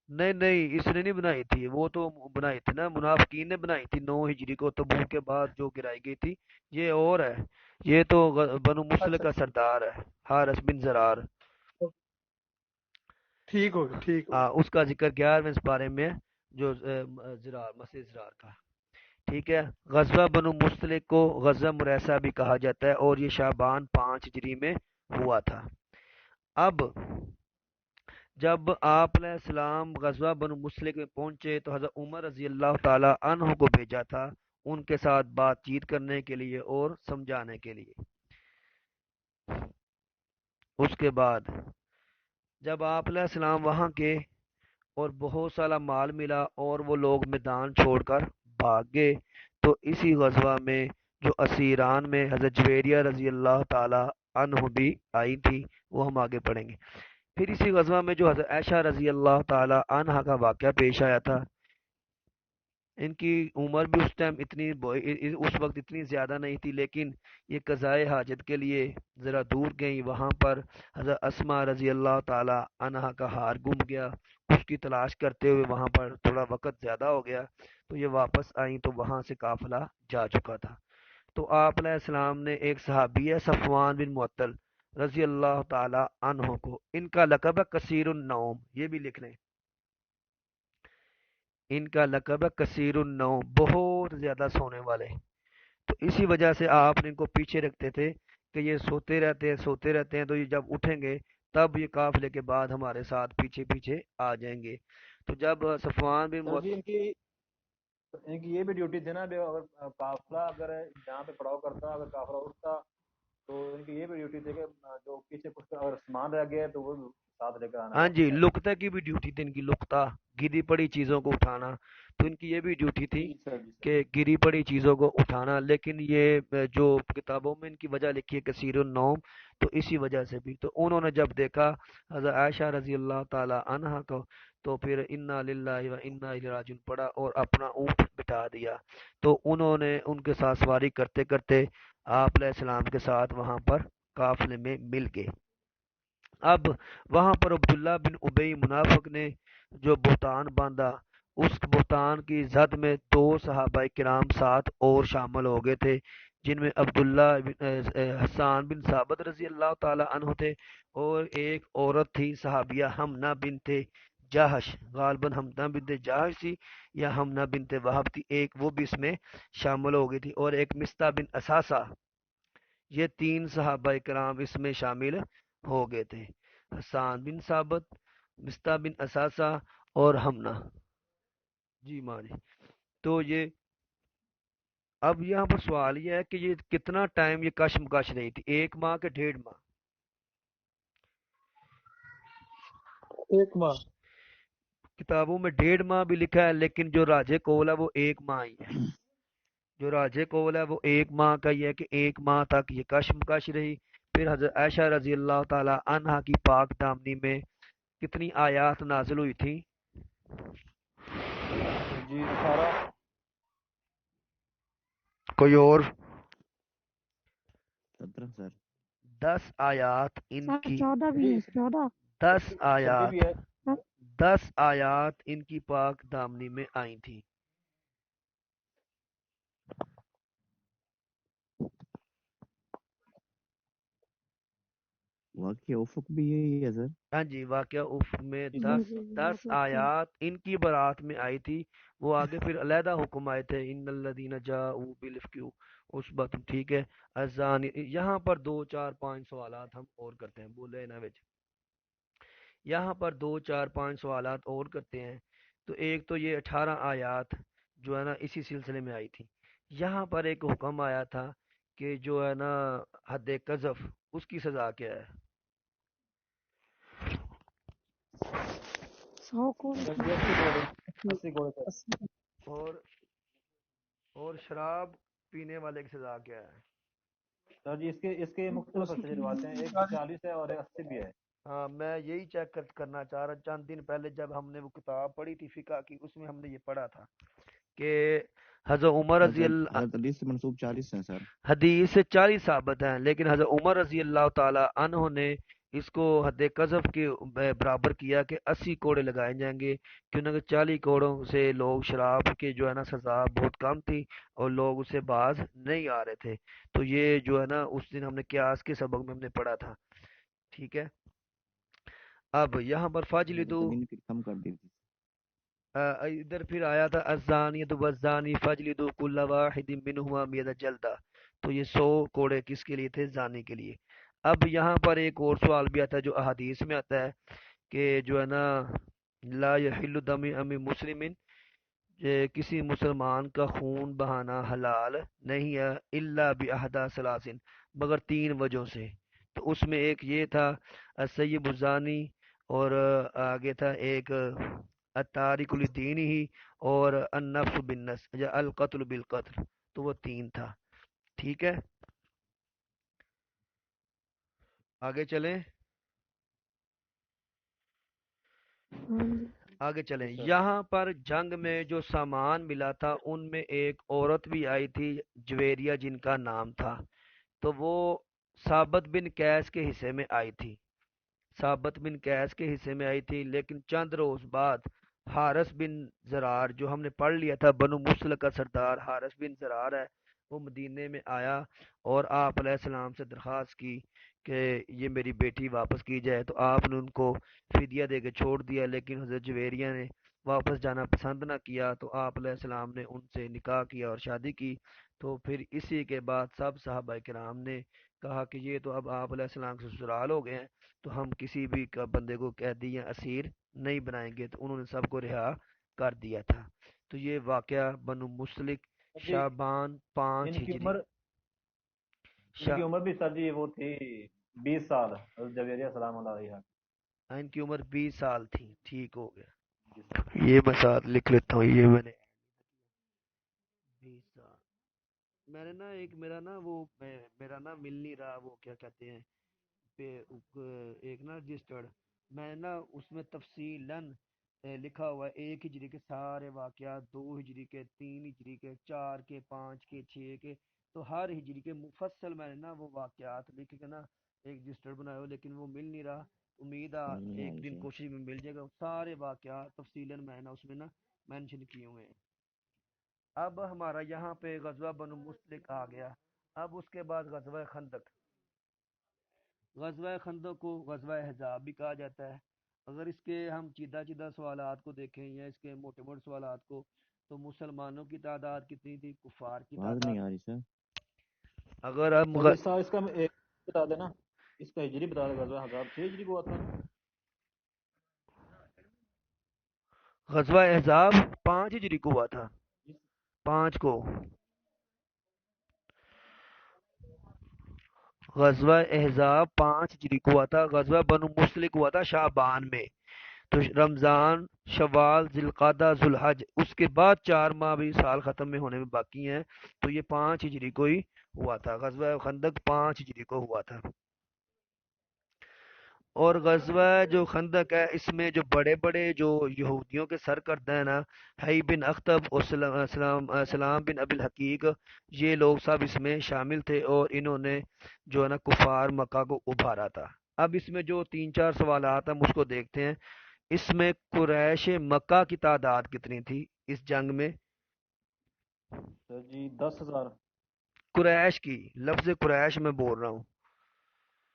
نہیں اس نے نہیں بنائی تھی، وہ تو بنائی تھی نا منافقین نے بنائی تھی 9 ہجری کو تبوک کے بعد جو گرائی گئی تھی۔ یہ اور ہے، یہ تو بنو مسلک کا سردار ہے حارث بن زرار۔
ٹھیک ہو گیا۔
اس کا ذکر 11ویں بارے میں جو زرار مسجد زرار کا، ٹھیک ہے۔ غزوہ بنو مسلک کو غزوہ مریسہ بھی کہا جاتا ہے اور یہ شعبان 5 ہجری میں ہوا تھا۔ اب جب آپ علیہ السلام غزوہ بنو مسلک میں پہنچے تو حضرت عمر رضی اللہ تعالی عنہ کو بھیجا تھا ان کے ساتھ بات چیت کرنے کے لیے اور سمجھانے کے لیے۔ اس کے بعد جب آپ علیہ السلام وہاں کے اور بہت سارا مال ملا اور وہ لوگ میدان چھوڑ کر بھاگ گئے، تو اسی غزوہ میں جو اسیران میں حضرت جویریہ رضی اللہ تعالی عنہ بھی آئی تھی، وہ ہم آگے پڑھیں گے۔ پھر اسی غزوہ میں جو حضرت عائشہ رضی اللہ تعالی عنہ کا واقعہ پیش آیا تھا، ان کی عمر بھی اس وقت اتنی زیادہ نہیں تھی، لیکن یہ قضائے حاجت کے لیے ذرا دور گئیں۔ وہاں پر حضرت اسما رضی اللہ تعالی عنہ کا ہار گم گیا، اس کی تلاش کرتے ہوئے وہاں پر تھوڑا وقت زیادہ ہو گیا، تو یہ واپس آئیں تو وہاں سے قافلہ جا چکا تھا۔ تو آپ علیہ السلام نے ایک صحابی ہے صفوان بن معطل رضی اللہ تعالی عنہ کو، ان کا لقب ہے کثیر النوم، یہ بھی لکھ لیں، ان کا لقب ہے کثیر النوم، بہت زیادہ سونے والے۔ تو اسی وجہ سے آپ نے ان کو پیچھے رکھتے تھے کہ یہ سوتے رہتے ہیں، تو یہ جب اٹھیں گے تب یہ قافلے کے بعد ہمارے ساتھ پیچھے پیچھے آ جائیں گے۔ تو جب صفوان بن
سر جی ان کی یہ بھی ڈیوٹی تھی نا، اگر قافلہ اگر جہاں پہ پڑاؤ کرتا، اگر قافلہ اٹھتا تو ان کی یہ بھی ڈیوٹی تھی کہ جو پیچھے کچھ اگر سامان رہ گیا ہے تو وہ ساتھ لے کر آنا
ہاں جی،
واپس آئے۔
لقطہ کی بھی ڈیوٹی تھی ان کی، لقطہ گری پڑی چیزوں کو اٹھانا، تو ان کی یہ بھی ڈیوٹی تھی
جی سر، جی سر۔
کہ گری پڑی چیزوں کو اٹھانا۔ لیکن یہ جو کتابوں میں ان کی وجہ لکھی ہے کثیر النوم، تو اسی وجہ سے بھی تو انہوں نے جب دیکھا حضرت عائشہ رضی اللہ تعالی عنہا کو، تو پھر انا للہ و انا الیہ راجعون پڑھا اور اپنا اونٹ بٹھا دیا۔ تو انہوں نے ان کے ساتھ سواری کرتے کرتے آپ علیہ السلام کے ساتھ وہاں پر قافلے میں مل گئے۔ اب وہاں پر عبداللہ بن ابی منافق نے جو بہتان باندھا، اس بہتان کی زد میں دو صحابہ کرام ساتھ اور شامل ہو گئے تھے، جن میں عبداللہ حسان بن ثابت رضی اللہ تعالی عنہ تھے، اور ایک عورت تھی صحابیہ حمنہ بنت جاہش، غالباً حمنہ بنت جاہش تھی یا حمنہ بنت وہب تھی، ایک وہ بھی اس میں شامل ہو گئی تھی، اور ایک مستہ بن اساسہ۔ یہ تین صحابہ کرام اس میں شامل ہو گئے تھے، حسان بن ثابت، مستہ بن اساسہ اور حمنہ۔ جی ماں جی، تو یہ اب یہاں پر سوال یہ ہے کہ یہ کتنا ٹائم یہ کشمکش رہی تھی، 1 ماہ کے 1.5 ماہ؟
1 ماہ۔
کتابوں میں 1.5 ماہ بھی لکھا ہے، لیکن جو راجے قول ہے وہ 1 ماہ ہی ہے، جو راجے قول ہے وہ 1 ماہ کا ہی ہے کہ 1 ماہ تک یہ کشمکش رہی۔ پھر حضرت عائشہ رضی اللہ تعالی عنہا کی پاک دامنی میں کتنی آیات نازل ہوئی تھی؟
جی 18۔
کوئی اور؟
17 سر۔
10 آیات ان
سر
کی،
14 بھی ہے، 14۔
10
چھٹی
آیات،
بھی ہے۔
10 آیات ان کی پاک دامنی میں آئی تھی۔
واقعہ افق بھی یہی ہے سر۔
ہاں جی، واقعہ افق میں
جی
10
جی
10 آیات ان کی برات میں آئی تھی۔ وہ آگے پھر علیحدہ حکم آئے تھے، ان الذین جاؤوا بالافک عصبۃ، ٹھیک ہے، الزانی۔ یہاں پر 2 4 5 سوالات ہم اور کرتے ہیں، بولے نا وچ، یہاں پر 2 4 5 سوالات اور کرتے ہیں۔ تو ایک تو یہ 18 آیات جو ہے نا اسی سلسلے میں آئی تھی۔ یہاں پر ایک حکم آیا تھا کہ جو ہے نا حد قذف، اس کی سزا کیا ہے؟
100 کوڑے
سر
کی۔
جی 80 کوڑے، 80 کوڑے سر۔
اور اور شراب پینے والے کی سزا کیا ہے؟
سر جی اس کے مختلف اچھی روایتیں ہیں، ایک 40 ہے اور ایک 80 بھی ہے۔
ہاں، میں یہی چیک کرنا چاہ رہا، چند دن پہلے جب ہم نے وہ کتاب پڑھی تھی فقہ کی، اس میں ہم نے یہ پڑھا تھا کہ حضرت عمر رضی اللہ،
حضرت علی سے منسوب 40 ہیں سر۔
حدیث سے 40 ثابت ہیں، لیکن حضرت عمر رضی اللہ تعالی عنہ نے اس کو حد قذف کے برابر کیا کہ 80 کوڑے لگائے جائیں گے، کیونکہ 40 کوڑوں سے لوگ شراب کے جو ہے نا سزا بہت کم تھی اور لوگ اسے باز نہیں آ رہے تھے۔ تو یہ جو ہے نا اس دن ہم نے قیاس کے سبق میں ہم نے پڑھا تھا، ٹھیک ہے۔ اب یہاں پر فجلدو،
زمین پھر کم کر دی تھی۔
ادھر پھر آیا تھا الزانیۃ والزانی فجلدوا کل واحد منہما 100 جلدہ، تو یہ 100 کوڑے کس کے لیے تھے؟ زانی کے لیے۔ اب یہاں پر ایک اور سوال بھی آتا ہے جو احادیث میں آتا ہے کہ جو ہے نا لا یحل دم ام مسلم کسی مسلمان کا خون بہانا حلال نہیں ہے الا باحدى ثلاث مگر تین وجہوں سے. تو اس میں ایک یہ تھا السیب الزانی، اور آگے تھا ایک التارک لدین ہی، اور النفس بالنفس یا القتل بالقتل. تو وہ تین تھا. ٹھیک ہے، آگے چلیں. آگے چلیں.
جی سر.
یہاں پر جنگ میں جو سامان ملا تھا ان میں ایک عورت بھی آئی تھی جویریہ جن کا نام تھا. تو وہ ثابت بن قیس کے حصے میں آئی تھی. ثابت بن قیس کے حصے میں آئی تھی، لیکن چند روز بعد حارث بن زرار، جو ہم نے پڑھ لیا تھا بنو مسلک کا سردار حارث بن زرار ہے، وہ مدینے میں آیا اور آپ علیہ السلام سے درخواست کی کہ یہ میری بیٹی واپس کی جائے. تو آپ نے ان کو فدیہ دے کے چھوڑ دیا، لیکن حضرت جویریہ نے واپس جانا پسند نہ کیا. تو آپ علیہ السلام نے ان سے نکاح کیا اور شادی کی. تو پھر اسی کے بعد سب صحابہ کرام نے کہا کہ یہ تو اب آپ علیہ السلام کے سسرال ہو گئے ہیں، تو ہم کسی بھی کا بندے کو قیدی یا اسیر نہیں بنائیں گے. تو انہوں نے سب کو رہا کر دیا تھا. تو یہ واقعہ بنو مسلک
جی
شعبان 5
ان کی
ہجری.
عمر ان کی عمر بھی سر جی وہ تھی 20 سال حضرت جویریہ سلام اللہ علیہ.
ان کی عمر 20 سال تھی. ٹھیک ہو گیا،
جی سر.
یہ میں ساتھ لکھ لیتا ہوں. یہ میں نے 20 سال. میں نے نا ایک میرا نا وہ میرا نا مل نہیں رہا، وہ کیا کہتے ہیں ایک نا رجسٹرڈ، میں نا اس میں تفصیلاً لکھا ہوا ہے 1 ہجری کے سارے واقعات، 2 ہجری کے، 3 ہجری کے، 4 کے، 5 کے، 6 کے. تو ہر ہجری کے مفصل میں نے نا وہ واقعات لکھ کے نا ایک رجسٹر بنایا ہو، لیکن وہ مل نہیں رہا. امید ہے
سمجھ نہیں آ
ایک
رہی
دن
سر.
کوشش میں مل جائے گا. سارے واقعات تفصیلاً میں نا اس میں نا مینشن کیے ہوئے ہیں. اب ہمارا یہاں پہ غزوہ بنو مستلق آ گیا. اب اس کے بعد غزوہ خندق. غزوہ خندق کو غزوہ احزاب بھی کہا جاتا ہے. اگر اس کے ہم چیدہ چیدہ سوالات کو دیکھیں یا اس کے موٹے موٹے سوالات کو، تو مسلمانوں کی تعداد کتنی تھی، کفار کی
آواز
تعداد.
نہیں آ رہی سر.
اگر ہم
سر جی سر اس کا ایک بتا دینا، اس کا ہجری بتا دے. غزوہ حزاب 6 ہجری کو ہوا تھا.
غزوہ احزاب 5 ہجری کو ہوا تھا. 5 کو غزوہ احزاب 5 ہجری کو ہوا تھا. غزوہ بنو مسلک ہوا تھا شعبان میں. تو رمضان، شوال، ذوالقعدہ، ذوالحج، اس کے بعد 4 ماہ بھی سال ختم میں ہونے میں باقی ہیں. تو یہ 5 ہجری کو ہی ہوا تھا. غزوہ خندق 5 ہجری کو ہوا تھا. اور غزوہ جو خندق ہے، اس میں جو بڑے بڑے جو یہودیوں کے سرکردہ ہیں نا، حی بن اختب اور سلام بن ابی الحقیق، یہ لوگ سب اس میں شامل تھے، اور انہوں نے جو ہے نا کفار مکہ کو ابھارا تھا. اب اس میں جو 3 4 سوالات ہم اس کو دیکھتے ہیں. اس میں قریش مکہ کی تعداد کتنی تھی اس جنگ میں؟
سر جی 10,000.
قریش کی، لفظ قریش میں بول رہا ہوں.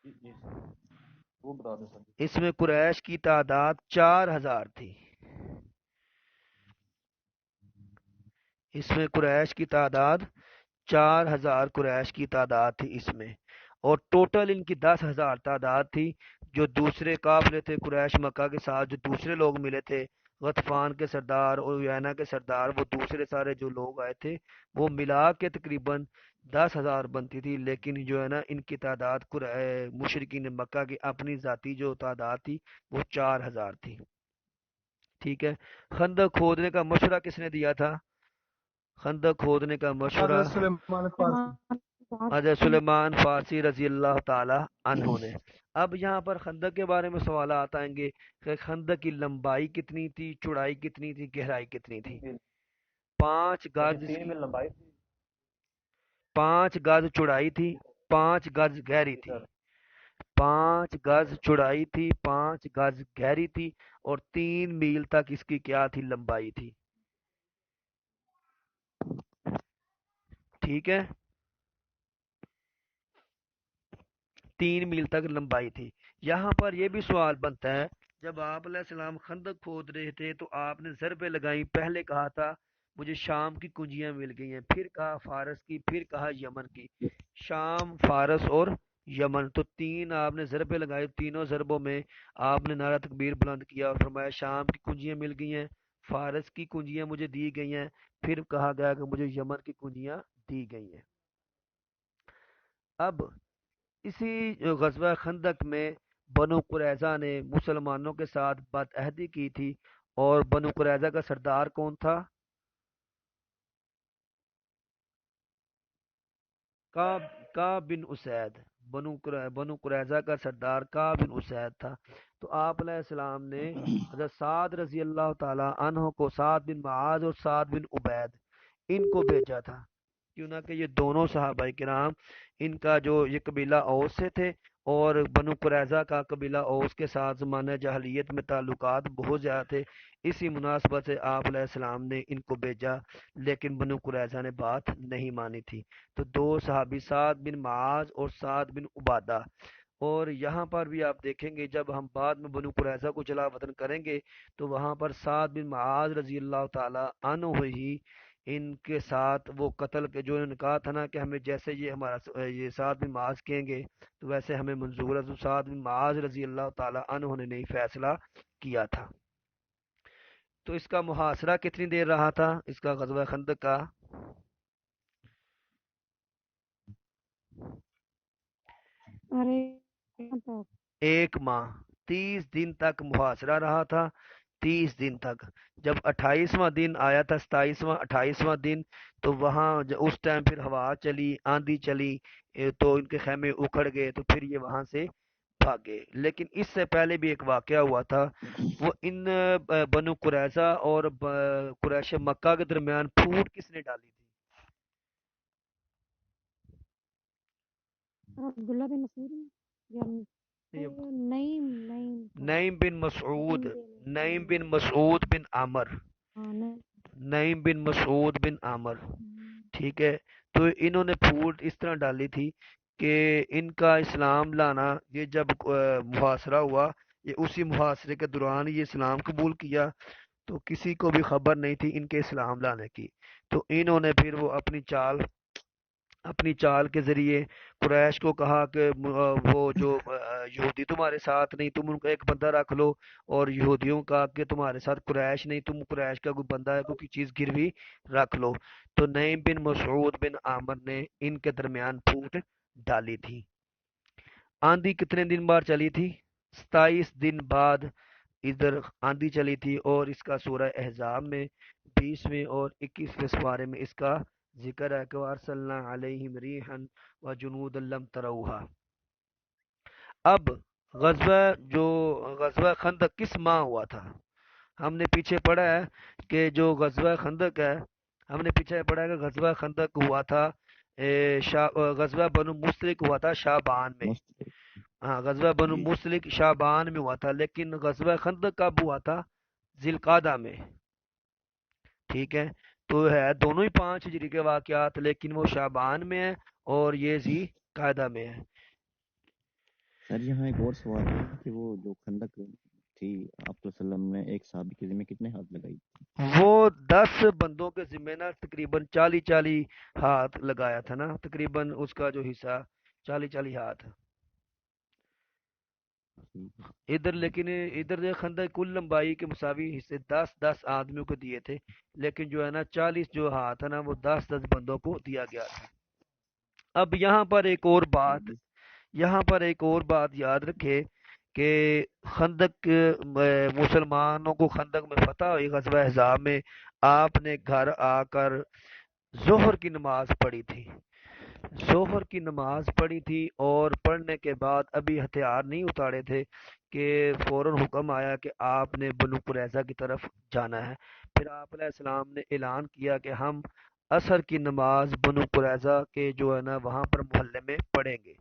جی جی سر وہ بتا دیں سر جی.
اس میں قریش کی تعداد 4,000 تھی. اس میں قریش کی تعداد 4,000 قریش کی تعداد تھی اس میں. اور ٹوٹل ان کی 10,000 تعداد تھی. جو دوسرے قافلے تھے قریش مکہ کے ساتھ، جو دوسرے لوگ ملے تھے، غطفان کے سردار اور یوینا کے سردار، وہ دوسرے سارے جو لوگ آئے تھے، وہ ملا کے تقریباً 10,000 بنتی تھی. لیکن جو ہے نا ان کی تعداد مشرکین مکہ کی اپنی ذاتی جو تعداد تھی وہ 4,000 تھی. ٹھیک ہے. خندق کھودنے کا مشورہ کس نے دیا تھا؟ خندق کھودنے کا مشورہ
حضرت سلیمان فارسی.
حضرت سلیمان فارسی رضی اللہ تعالی عنہ نے. اب یہاں پر خندق کے بارے میں سوالات آئیں گے کہ خندق کی لمبائی کتنی تھی، چوڑائی کتنی تھی، گہرائی کتنی تھی. 5
سر جی
گز
3 میں لمبائی تھی.
5 گز چوڑائی تھی، 5 گز گہری
جی
تھی.
سر.
5 گز چوڑائی تھی، 5 گز گہری تھی، اور 3 میل تک اس کی کیا تھی، لمبائی تھی. ٹھیک ہے، 3 میل تک لمبائی تھی. یہاں پر یہ بھی سوال بنتا ہے، جب آپ علیہ السلام خندق کھود رہے تھے تو آپ نے ضربیں لگائیں. پہلے کہا تھا مجھے شام کی کنجیاں مل گئی ہیں، پھر کہا فارس کی، پھر کہا یمن کی. شام، فارس اور یمن، تو 3 آپ نے ضربیں لگائی. تینوں ضربوں میں آپ نے نعرہ تکبیر بلند کیا اور فرمایا شام کی کنجیاں مل گئی ہیں، فارس کی کنجیاں مجھے دی گئی ہیں، پھر کہا گیا کہ مجھے یمن کی کنجیاں دی گئی ہیں۔ اب اسی غزوہ خندق میں بنو قریظہ نے مسلمانوں کے ساتھ بد عہدی کی تھی، اور بنو قریظہ کا سردار کون تھا؟ کعب بن اسید۔ بنو قریظہ کا سردار کعب بن اسید تھا۔ تو آپ علیہ السلام نے حضرت سعد رضی اللہ تعالی عنہ کو، سعد بن معاذ اور سعد بن عبید، ان کو بھیجا تھا، کیوں نہ کہ یہ دونوں صحابہ کرام، ان کا جو یہ قبیلہ اوس سے تھے، اور بنو قریظہ کا قبیلہ اوس کے ساتھ زمانہ جاہلیت میں تعلقات بہت زیادہ تھے۔ اسی مناسبت سے آپ علیہ السلام نے ان کو بھیجا، لیکن بنو قریظہ نے بات نہیں مانی تھی۔ تو دو صحابی، سعد بن معاذ اور سعد بن عبادہ، اور یہاں پر بھی آپ دیکھیں گے جب ہم بعد میں بنو قریظہ کو جلا وطن کریں گے تو وہاں پر سعد بن معاذ رضی اللہ تعالی عنہ ہی ان کے ساتھ وہ قتل کے، جو انہوں نے کہا تھا نا کہ ہمیں جیسے یہ ہمارا یہ سعد بن معاذ کہیں گے تو ویسے ہمیں منظور ہے، تو سعد بن معاذ رضی اللہ تعالی عنہ نے نہیں فیصلہ کیا تھا۔ تو اس کا محاصرہ کتنی دیر رہا تھا، اس کا غزوہ خندق کا؟ ایک ماہ، 30 دن تک محاصرہ رہا تھا، 30 دن تک۔ جب 28واں دن آیا تھا، 27واں 28واں دن، تو وہاں اس ٹائم پھر ہوا چلی، آندھی چلی، تو ان کے خیمے اکھڑ گئے، تو پھر یہ وہاں سے بھاگے۔ لیکن اس سے پہلے بھی ایک واقعہ ہوا تھا، وہ ان بنو قریظہ اور قریش مکہ کے درمیان پھوٹ کس نے ڈالی تھی؟
عبداللہ بن مسعود
نعیم بن مسعود، نعیم بن مسعود بن عامر، نعیم بن مسعود بن عامر، ٹھیک ہے۔ تو انہوں نے پھوٹ اس طرح ڈالی تھی کہ ان کا اسلام لانا، یہ جب محاصرہ ہوا، یہ اسی محاصرے کے دوران یہ اسلام قبول کیا، تو کسی کو بھی خبر نہیں تھی ان کے اسلام لانے کی۔ تو انہوں نے پھر وہ اپنی چال کے ذریعے قریش کو کہا کہ وہ جو یہودی تمہارے ساتھ نہیں، تم ان کا ایک بندہ رکھ لو، اور یہودیوں کا کہ تمہارے ساتھ قریش نہیں، تم قریش کا کوئی بندہ ہے، کوئی چیز گروی رکھ لو۔ تو نعیم بن مسعود بن عامر نے ان کے درمیان پھوٹ ڈالی تھی۔ آندھی کتنے دن بعد چلی تھی؟ 27 دن بعد ادھر آندھی چلی تھی، اور اس کا سورہ احزاب میں 20ویں اور 21ویں سپارے میں اس کا ذکر ہے کہ وارسلنا علیہم ریحا وجنودا لم تروها۔ اب غزوہ خندق کس ماہ ہوا تھا؟ ہم نے پیچھے پڑھا ہے کہ جو غزوہ خندق ہے، ہم نے پیچھے پڑھا ہے کہ غزوہ خندق ہوا تھا، غزوہ بنو مستلق ہوا تھا شعبان میں، ہاں غزوہ بنو مستلق شعبان میں ہوا تھا، لیکن غزوہ خندق کب ہوا تھا؟ ذی القعدہ میں، ٹھیک ہے۔ تو ہے دونوں ہی 5 ہجری کے واقعات، لیکن وہ شعبان میں ہے اور یہ ذی قعدہ میں ہے۔
سر یہاں ایک اور سوال ہے کہ وہ جو خندق تھی، آپ صلی اللہ علیہ وسلم نے ایک صحابی کے ذمہ کتنے ہاتھ لگائی؟
وہ 10 بندوں کے ذمہ نا تقریباً 40 ہاتھ لگایا تھا نا، تقریباً اس کا جو حصہ 40 ہاتھ ادھر، لیکن ادھر خندق کل لمبائی کے مساوی حصے 10 آدمیوں کو دیے تھے، لیکن جو ہے نا 40 جو ہاتھ ہے نا وہ 10 بندوں کو دیا گیا تھا۔ اب یہاں پر ایک اور بات یاد رکھے کہ خندق مسلمانوں کو خندق میں فتح ہوئی غزوہ احزاب میں، آپ نے گھر آ کر ظہر کی نماز پڑھی تھی، ظہر کی نماز پڑھی تھی، اور پڑھنے کے بعد ابھی ہتھیار نہیں اتارے تھے کہ فوراً حکم آیا کہ آپ نے بنو قریظہ کی طرف جانا ہے۔ پھر آپ علیہ السلام نے اعلان کیا کہ ہم عصر کی نماز بنو قریظہ کے جو ہے نا وہاں پر محلے میں پڑھیں گے۔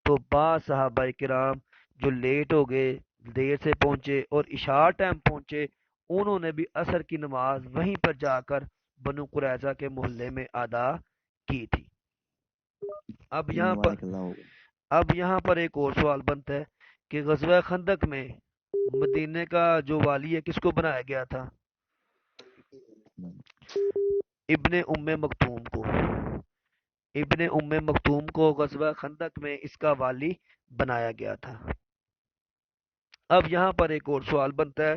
تو بعض صحابہ کرام جو لیٹ ہو گئے، دیر سے پہنچے اور عشاء ٹائم پہنچے، انہوں نے بھی عصر کی نماز وہیں پر جا کر بنو قریظہ کے محلے میں ادا کی تھی۔ اب یہاں پر ایک اور سوال بنتا ہے کہ غزوہ خندق میں مدینے کا جو والی ہے کس کو بنایا گیا تھا؟ ابن ام مکتوم کو، ابن ام مکتوم کو غزوہ خندق میں اس کا والی بنایا گیا تھا۔ اب یہاں پر ایک اور سوال بنتا ہے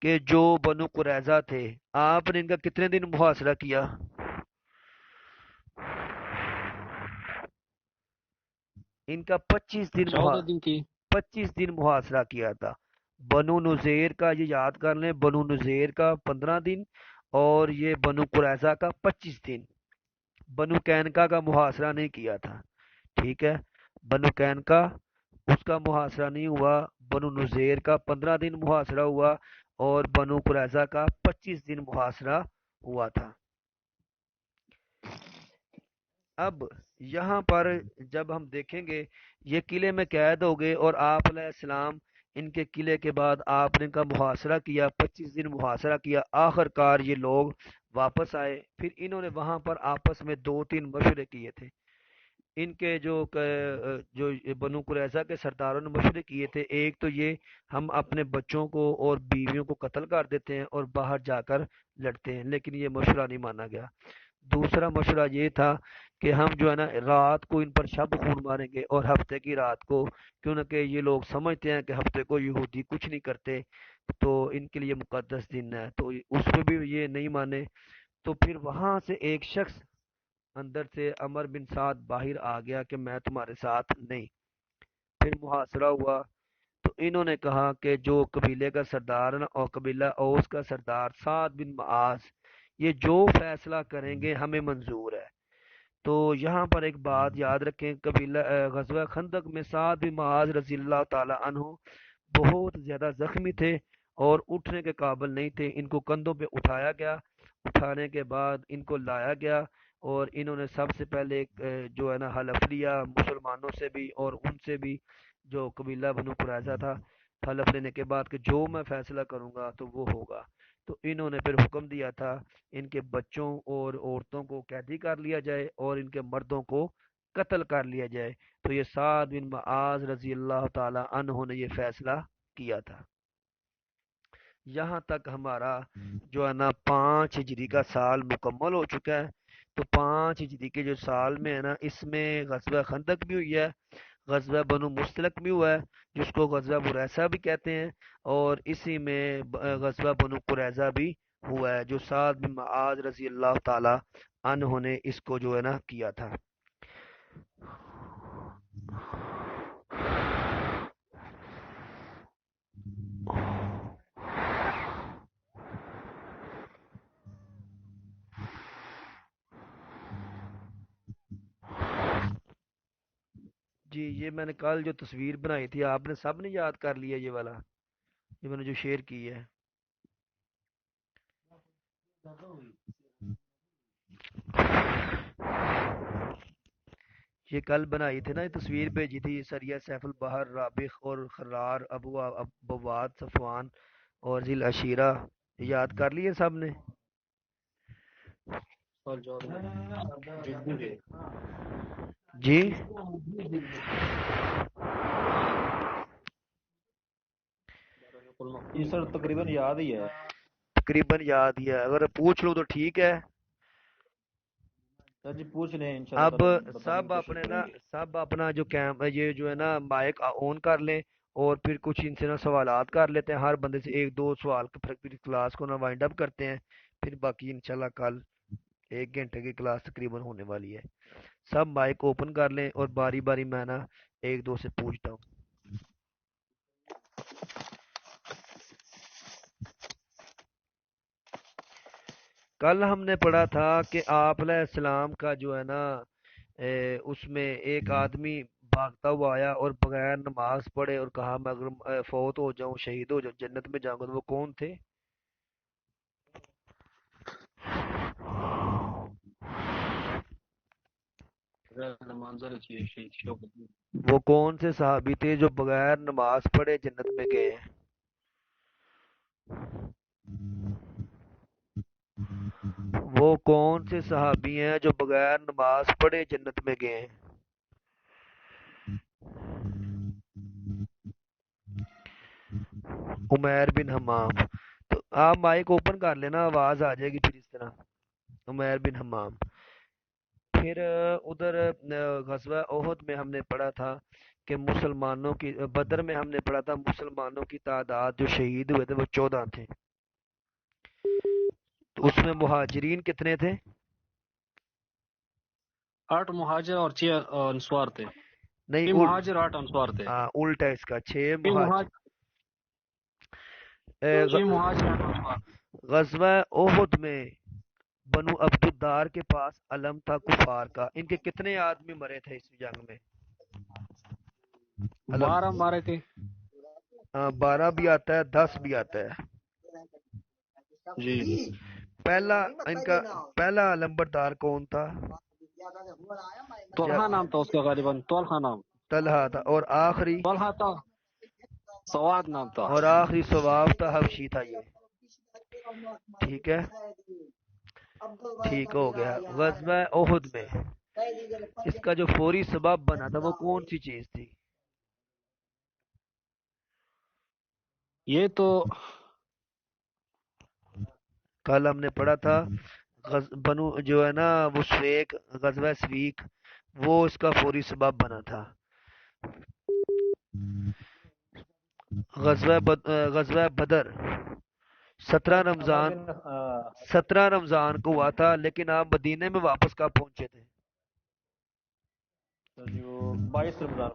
کہ جو بنو قریظہ تھے آپ نے ان کا کتنے دن محاصرہ کیا؟ ان کا
14 دن کی
25 دن محاصرہ کیا تھا۔ بنو نذیر کا یہ یاد کر لیں، بنو نذیر کا 15 دن اور یہ بنو قریظہ کا 25 دن۔ بنو کینکا کا محاصرہ نہیں کیا تھا، ٹھیک ہے، بنو کینکا اس کا محاصرہ نہیں ہوا، بنو نذیر کا 15 دن محاصرہ ہوا اور بنو قریظہ کا 25 دن محاصرہ ہوا تھا۔ اب یہاں پر جب ہم دیکھیں گے یہ قلعے میں قید ہو گئے اور آپ علیہ السلام ان کے قلعے کے بعد آپ نے ان کا محاصرہ کیا، 25 دن محاصرہ کیا، آخر کار یہ لوگ واپس آئے۔ پھر انہوں نے وہاں پر آپس میں 2-3 مشورے کیے تھے۔ ان کے جو بنو قریظہ کے سرداروں نے مشورے کیے تھے، ایک تو یہ ہم اپنے بچوں کو اور بیویوں کو قتل کر دیتے ہیں اور باہر جا کر لڑتے ہیں، لیکن یہ مشورہ نہیں مانا گیا۔ دوسرا مشورہ یہ تھا کہ ہم جو ہے نا رات کو ان پر شب خون ماریں گے اور ہفتے کی رات کو، کیونکہ یہ لوگ سمجھتے ہیں کہ ہفتے کو یہودی کچھ نہیں کرتے تو ان کے لیے مقدس دن ہے، تو اس پہ بھی یہ نہیں مانے۔ تو پھر وہاں سے ایک شخص اندر سے عمر بن سعد باہر آ گیا کہ میں تمہارے ساتھ نہیں۔ پھر محاصرہ ہوا تو انہوں نے کہا کہ جو قبیلے کا سردار ہے نا اور قبیلہ اوس کا سردار سعد بن معاذ، یہ جو فیصلہ کریں گے ہمیں منظور ہے۔ تو یہاں پر ایک بات یاد رکھیں، قبیلہ غزوہ خندق میں سعد بن معاذ رضی اللہ تعالی عنہ بہت زیادہ زخمی تھے اور اٹھنے کے قابل نہیں تھے۔ ان کو کندھوں پہ اٹھایا گیا، اٹھانے کے بعد ان کو لایا گیا اور انہوں نے سب سے پہلے جو ہے نا حلف لیا مسلمانوں سے بھی اور ان سے بھی، جو قبیلہ بنو قریظہ تھا، حلف لینے کے بعد کہ جو میں فیصلہ کروں گا تو وہ ہوگا۔ تو انہوں نے پھر حکم دیا تھا ان کے بچوں اور عورتوں کو قیدی کر لیا جائے اور ان کے مردوں کو قتل کر لیا جائے۔ تو یہ سعد بن معاذ رضی اللہ تعالی عنہ نے یہ فیصلہ کیا تھا۔ یہاں تک ہمارا جو ہے نا 5 ہجری کا سال مکمل ہو چکا ہے۔ تو 5 ہجری کے جو سال میں ہے نا، اس میں غزوہ خندق بھی ہوئی ہے، غزوہ بنو مستلق بھی ہوا ہے جس کو غزوہ مریسہ بھی کہتے ہیں، اور اسی میں غزوہ بنو قریظہ بھی ہوا ہے جو سعد بن معاذ رضی اللہ تعالی عنہ نے اس کو جو ہے نا کیا تھا۔ جی یہ میں نے کل جو تصویر بنائی تھی آپ نے سب نے یاد کر لیا، یہ والا یہ میں نے جو شیئر کی ہے۔ یہ کل بنائی تھی نا، یہ تصویر بھیجی تھی سریہ سیف البحر رابخ اور خرار ابو بواد صفوان اور ذی العشیرہ، یاد کر لیے سب نے؟ جی
یہ سر تقریباً یاد ہی ہے،
تقریباً یاد ہی ہے، اگر پوچھ لوں تو ٹھیک ہے۔
سر جی پوچھ لیں
اب
انشاءاللہ بتانے
سب
کی کوشش
اپنے
کریں
نا
گے۔
سب اپنا جو یہ جو ہے نا مائک آن کر لیں اور پھر کچھ ان سے نا سوالات کر لیتے ہیں، ہر بندے سے 1-2 سوال، پھر کلاس کو نا وائنڈ اپ کرتے ہیں، پھر باقی انشاءاللہ کل 1 گھنٹے کی کلاس تقریباً ہونے والی ہے۔ سب مائک اوپن کر لیں اور باری باری میں نا 1-2 سے پوچھتا ہوں۔ کل ہم نے پڑھا تھا کہ آپ علیہ السلام کا جو ہے نا اس میں ایک آدمی بھاگتا ہوا آیا اور بغیر نماز پڑھے اور کہا میں اگر فوت ہو جاؤں، شہید ہو جاؤں، جنت میں جاؤں گا، تو وہ کون تھے؟ وہ کون سے صحابی تھے جو بغیر نماز پڑھے جنت میں گئے ہیں؟ وہ کون سے صحابی ہیں جو بغیر نماز پڑھے جنت میں گئے ہیں؟ عمیر بن حمام۔ تو آپ مائک اوپن کر لینا، آواز آ جائے گی پھر اس طرح۔ عمیر بن حمام۔ پھر ادھر غزوہ احد میں ہم نے پڑھا تھا کہ مسلمانوں کی، بدر میں ہم نے پڑھا تھا مسلمانوں کی تعداد جو شہید ہوئے تھے وہ 14 تھے۔ تو اس میں مہاجرین کتنے تھے؟
8 مہاجر اور 6 انصار تھے.
نہیں
6 مہاجر 8 انصار تھے.
الٹا اس کا 6
6
مہاجر.
مہاجر 6 مہاجر 8 انصار.
غزوہ احد میں بنو عبد الدار کے پاس علم تھا کفار کا، ان کے کتنے آدمی مرے تھے اس جنگ میں؟
12 مارے تھے.
12 بھی آتا ہے، 10 بھی آتا ہے.
جی
پہلا ان کا پہلا علمبردار کون تھا؟
طلحہ نام تھا اس کا، غالباً طلحہ نام.
طلحہ تھا. اور آخری
طلحہ تھا، سواد نام تھا.
اور آخری ثواب تھا، حبشی تھا یہ. ٹھیک ہے، ٹھیک ہو گیا. غزوہ احد میں اس کا جو فوری سبب بنا تھا وہ کون سی چیز تھی؟
یہ تو
کل ہم نے پڑھا تھا بنو جو ہے نا وہ سویک، غزوہ سویک، وہ اس کا فوری سبب بنا تھا. غزوہ بدر 17 رمضان کو ہوا تھا، لیکن آپ مدینے میں واپس کب پہنچے تھے؟
جی وہ 22 رمضان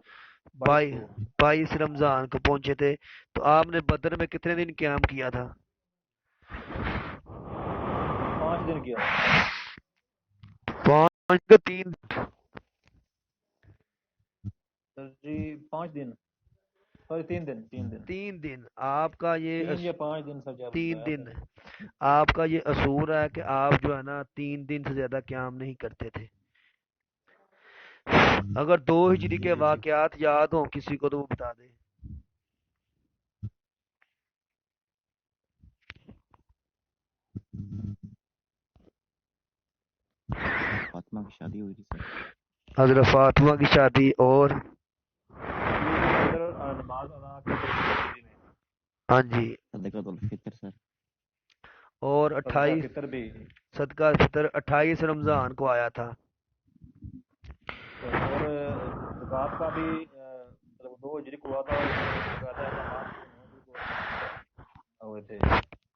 22 رمضان کو پہنچے تھے. تو آپ نے بدر میں کتنے دن قیام کیا تھا؟
5 دن کیا.
5 کا 3
جی 5 دن، سوری 3 دن
3 دن. آپ کا یہ
3 یا 5 دن سر.
3 دن آپ کا یہ اصول ہے کہ آپ جو ہے نا 3 دن سے زیادہ قیام نہیں کرتے تھے. اگر 2 ہجری کے واقعات یاد ہوں کسی کو تو وہ بتا دیں.
فاطمہ کی شادی ہوئی تھی سر.
حضرت فاطمہ کی شادی اور
نماز ادا کی میں.
ہاں جی،
صدقۃ الفطر سر.
اور
صدقہ فطر بھی.
صدقہ فطر 28 رمضان کو آیا تھا.
اور زکوٰۃ کا بھی 2 ہجری کو ہوا تھا، اور اس میں باقاعدہ احکامات 9 ہجری کو ہوئے تھے،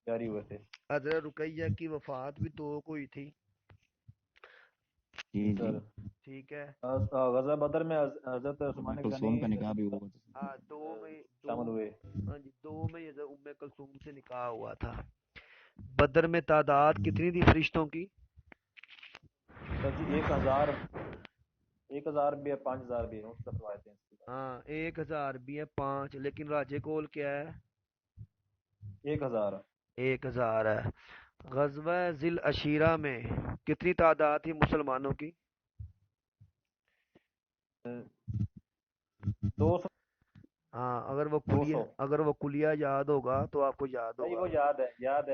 جاری ہوئے تھے.
حضرت رقیہ کی وفات بھی 2 کو ہوئی تھی.
جی جی.
ٹھیک ہے.
غزوہ بدر میں حضرت عثمان
کلثوم کا
غنی
نکاح بھی ہوا تھا.
ہاں 2 میں
شامل ہوئے.
ہاں جی 2 میں حضرت ام کلثوم سے نکاح ہوا تھا. بدر میں تعداد کتنی تھی فرشتوں کی؟
سر جی 1000 بھی ہے، 5000 بھی ہے، اس کا روایتیں.
ہاں 1000 بھی ہے 5، لیکن راجے کول کیا ہے؟
1000.
1000 ہے. غزوہ ذی العشیرہ میں کتنی تعداد تھی مسلمانوں کی؟
200.
ہاں اگر وہ کلیہ یاد ہوگا تو آپ کو یاد ہوگا.
وہ یاد ہے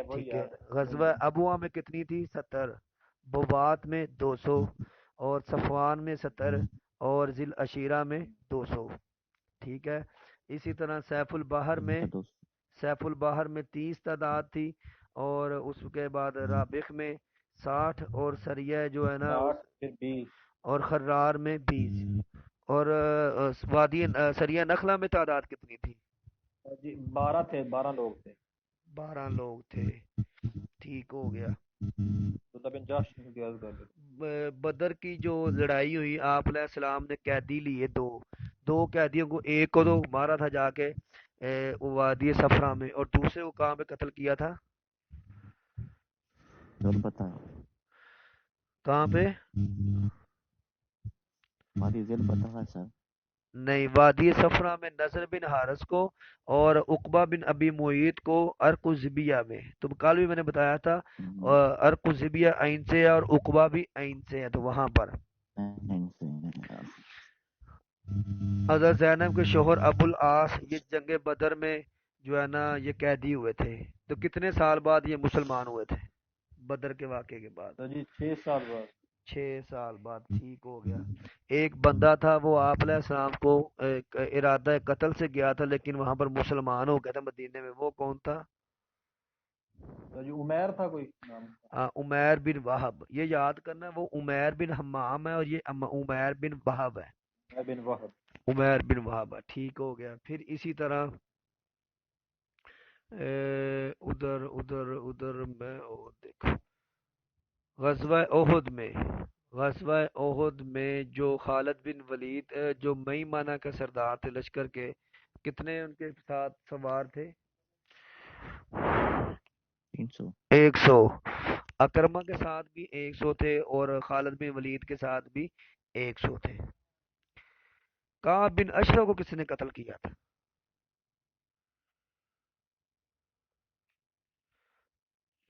وہی
ٹھیک ہے.
یاد ہے.
غزوہ ابوا میں کتنی تھی؟ 70. بوات میں 200، اور صفوان میں 70، اور ذی العشیرہ میں 200. ٹھیک ہے. اسی طرح سیف البحر میں 30 تعداد تھی، اور اس کے بعد رابخ میں 60، اور سریہ جو ہے نا
60 پھر 20.
اور خرار میں 20، اور وادی سریہ نخلا میں تعداد کتنی تھی؟
جی 12 تھے، 12 لوگ تھے.
12 لوگ تھے. ٹھیک ہو گیا.
عبداللہ بن جحش کی یاد کر لیں.
بدر کی جو لڑائی ہوئی، آپ علیہ السلام نے قیدی لیے دو قیدیوں کو. ایک کو تو مارا تھا جا کے وادی صفرا میں، اور دوسرے کو کہاں پہ قتل کیا تھا؟ کہاں پہ؟
وادی ذل پتہ ہے سر.
نہیں، وادی صفرا میں نضر بن حارث کو، اور عقبہ بن ابی معیط کو ارقزبیہ میں. تو کل بھی میں نے بتایا تھا ارقزبیہ عین سے ہے اور عقبہ بھی عین سے ہے، تو وہاں پر حضرت زینب کے شوہر ابو العاص یہ جنگ بدر میں جو ہے نا یہ قیدی ہوئے تھے. تو کتنے سال بعد یہ مسلمان ہوئے تھے بدر کے واقعے کے بعد؟
جی 6 سال بعد.
6 سال بعد. ٹھیک ہو گیا. ایک بندہ تھا وہ آپ علیہ السلام کو ارادہ قتل سے گیا تھا، لیکن وہاں پر مسلمان ہو گیا تھا مدینے میں. وہ کون تھا؟
جی عمیر تھا کوئی نام.
عمیر بن وہب. یہ یاد کرنا وہ عمیر بن حمام ہے، اور یہ عمیر بن وہب ہے. عمیر بن وہب. ٹھیک ہو گیا. پھر اسی طرح ادھر میں دیکھو غزوہ احد میں جو خالد بن ولید جو مئی مانا کا سردار تھے لشکر کے، کتنے ان کے ساتھ سوار تھے؟
300.
100۔ اکرمہ کے ساتھ بھی 100 تھے اور خالد بن ولید کے ساتھ بھی 100 تھے۔ کعب بن اشرف کو کس نے قتل کیا تھا؟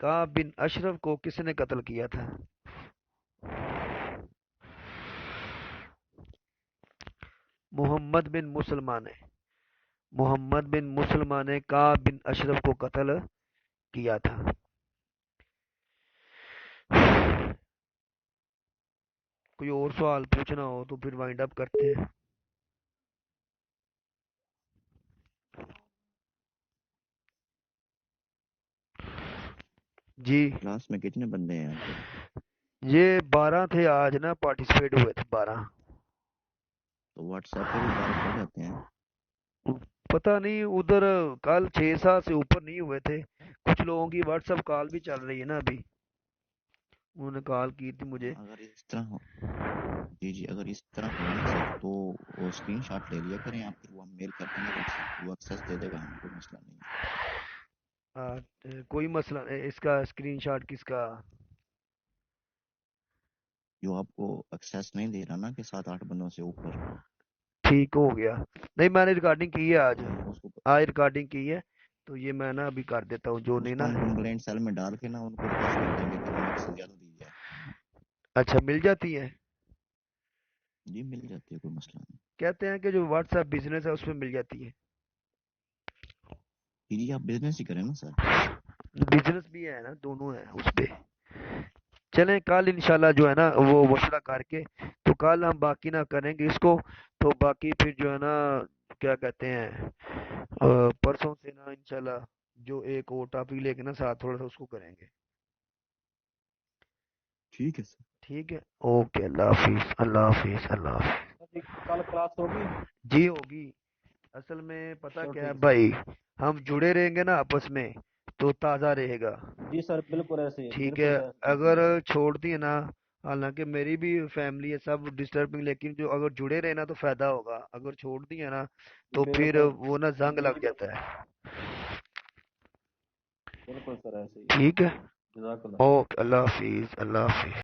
کعب بن اشرف کو کس نے قتل کیا تھا؟ محمد بن مسلمہ نے کعب بن اشرف کو قتل کیا تھا۔ کوئی اور سوال پوچھنا ہو تو پھر وائنڈ اپ کرتے ہیں۔ جی
کلاس میں کتنے بندے ہیں آج؟
یہ 12 تھے آج نا، پارٹیسپیٹ ہوئے تھے 12۔
تو واٹس ایپ پہ بھی 12 ہو جاتے ہیں؟
پتہ نہیں، ادھر کل 6-7 سے اوپر نہیں ہوئے تھے۔ کچھ لوگوں کی واٹس ایپ کال بھی چل رہی ہے نا ابھی، انہوں نے کال کی تھی مجھے۔
اگر اس طرح ہو جی اگر اس طرح ہو نا سر تو وہ اسکرین شاٹ لے لیا کریں آپ، پھر وہ ہم میل کر دیں گے واٹس ایپ، وہ ایکسیس دے دے گا ہمیں، کوئی مسئلہ نہیں ہے۔
کوئی مسئلہ اس کا اسکرین شاٹ کس کا؟
جو آپ کو ایکسیس نہیں دے رہا نا کہ 7-8 بندوں سے اوپر،
ٹھیک ہو گیا۔ نہیں میں نے ریکارڈنگ کی ہے آج
اس کو
ریکارڈنگ کی ہے، تو یہ میں نا ابھی کر دیتا ہوں جو
اس
نہیں
کو
نا۔
ہم کمپلینٹ سیل میں ڈال کے نا ان کو ریکویسٹ کر دیں گے کہ ہمیں ایکسیس زیادہ دی جائے۔
اچھا مل جاتی ہے؟
جی مل جاتی ہے، کوئی مسئلہ نہیں۔
کہتے ہیں کہ جو واٹس ایپ بزنس ہے اس میں مل جاتی ہے۔
جی آپ بزنس ہی کریں نا سر۔
بزنس بھی ہے نا، دونوں ہیں اس پہ۔ چلیں کل انشاءاللہ جو ہے نا وہ مشورہ کر کے تو کل ہم باقی نہ کریں گے اس کو، تو باقی پھر جو ہے نا کیا کہتے ہیں پرسوں سے نا انشاءاللہ جو ایک اور ٹاپک لے کے نا ساتھ تھوڑا سا اس کو کریں گے۔
ٹھیک ہے سر۔
ٹھیک ہے، اوکے، اللہ حافظ، اللہ حافظ، اللہ حافظ۔
کل کلاس ہوگی؟
جی ہوگی۔ اصل میں پتہ
چلو
کیا ہے
ٹھیک
بھائی، ہم جڑے رہیں گے نا آپس میں تو تازہ رہے گا۔
جی سر بالکل ایسے ہی،
ٹھیک
بالکل
ہے،
سر۔
اگر چھوڑ دیے نا، حالانکہ میری بھی فیملی ہے سب ڈسٹربنگ، لیکن جو اگر جڑے رہے نا تو فائدہ ہوگا، اگر چھوڑ دیے نا تو پھر
بالکل
وہ نا زنگ لگ جاتا ہے۔
بالکل سر ایسے ہی۔
ٹھیک ہے،
جزاک اللہ۔
اوکے، اللہ حافظ، اللہ حافظ۔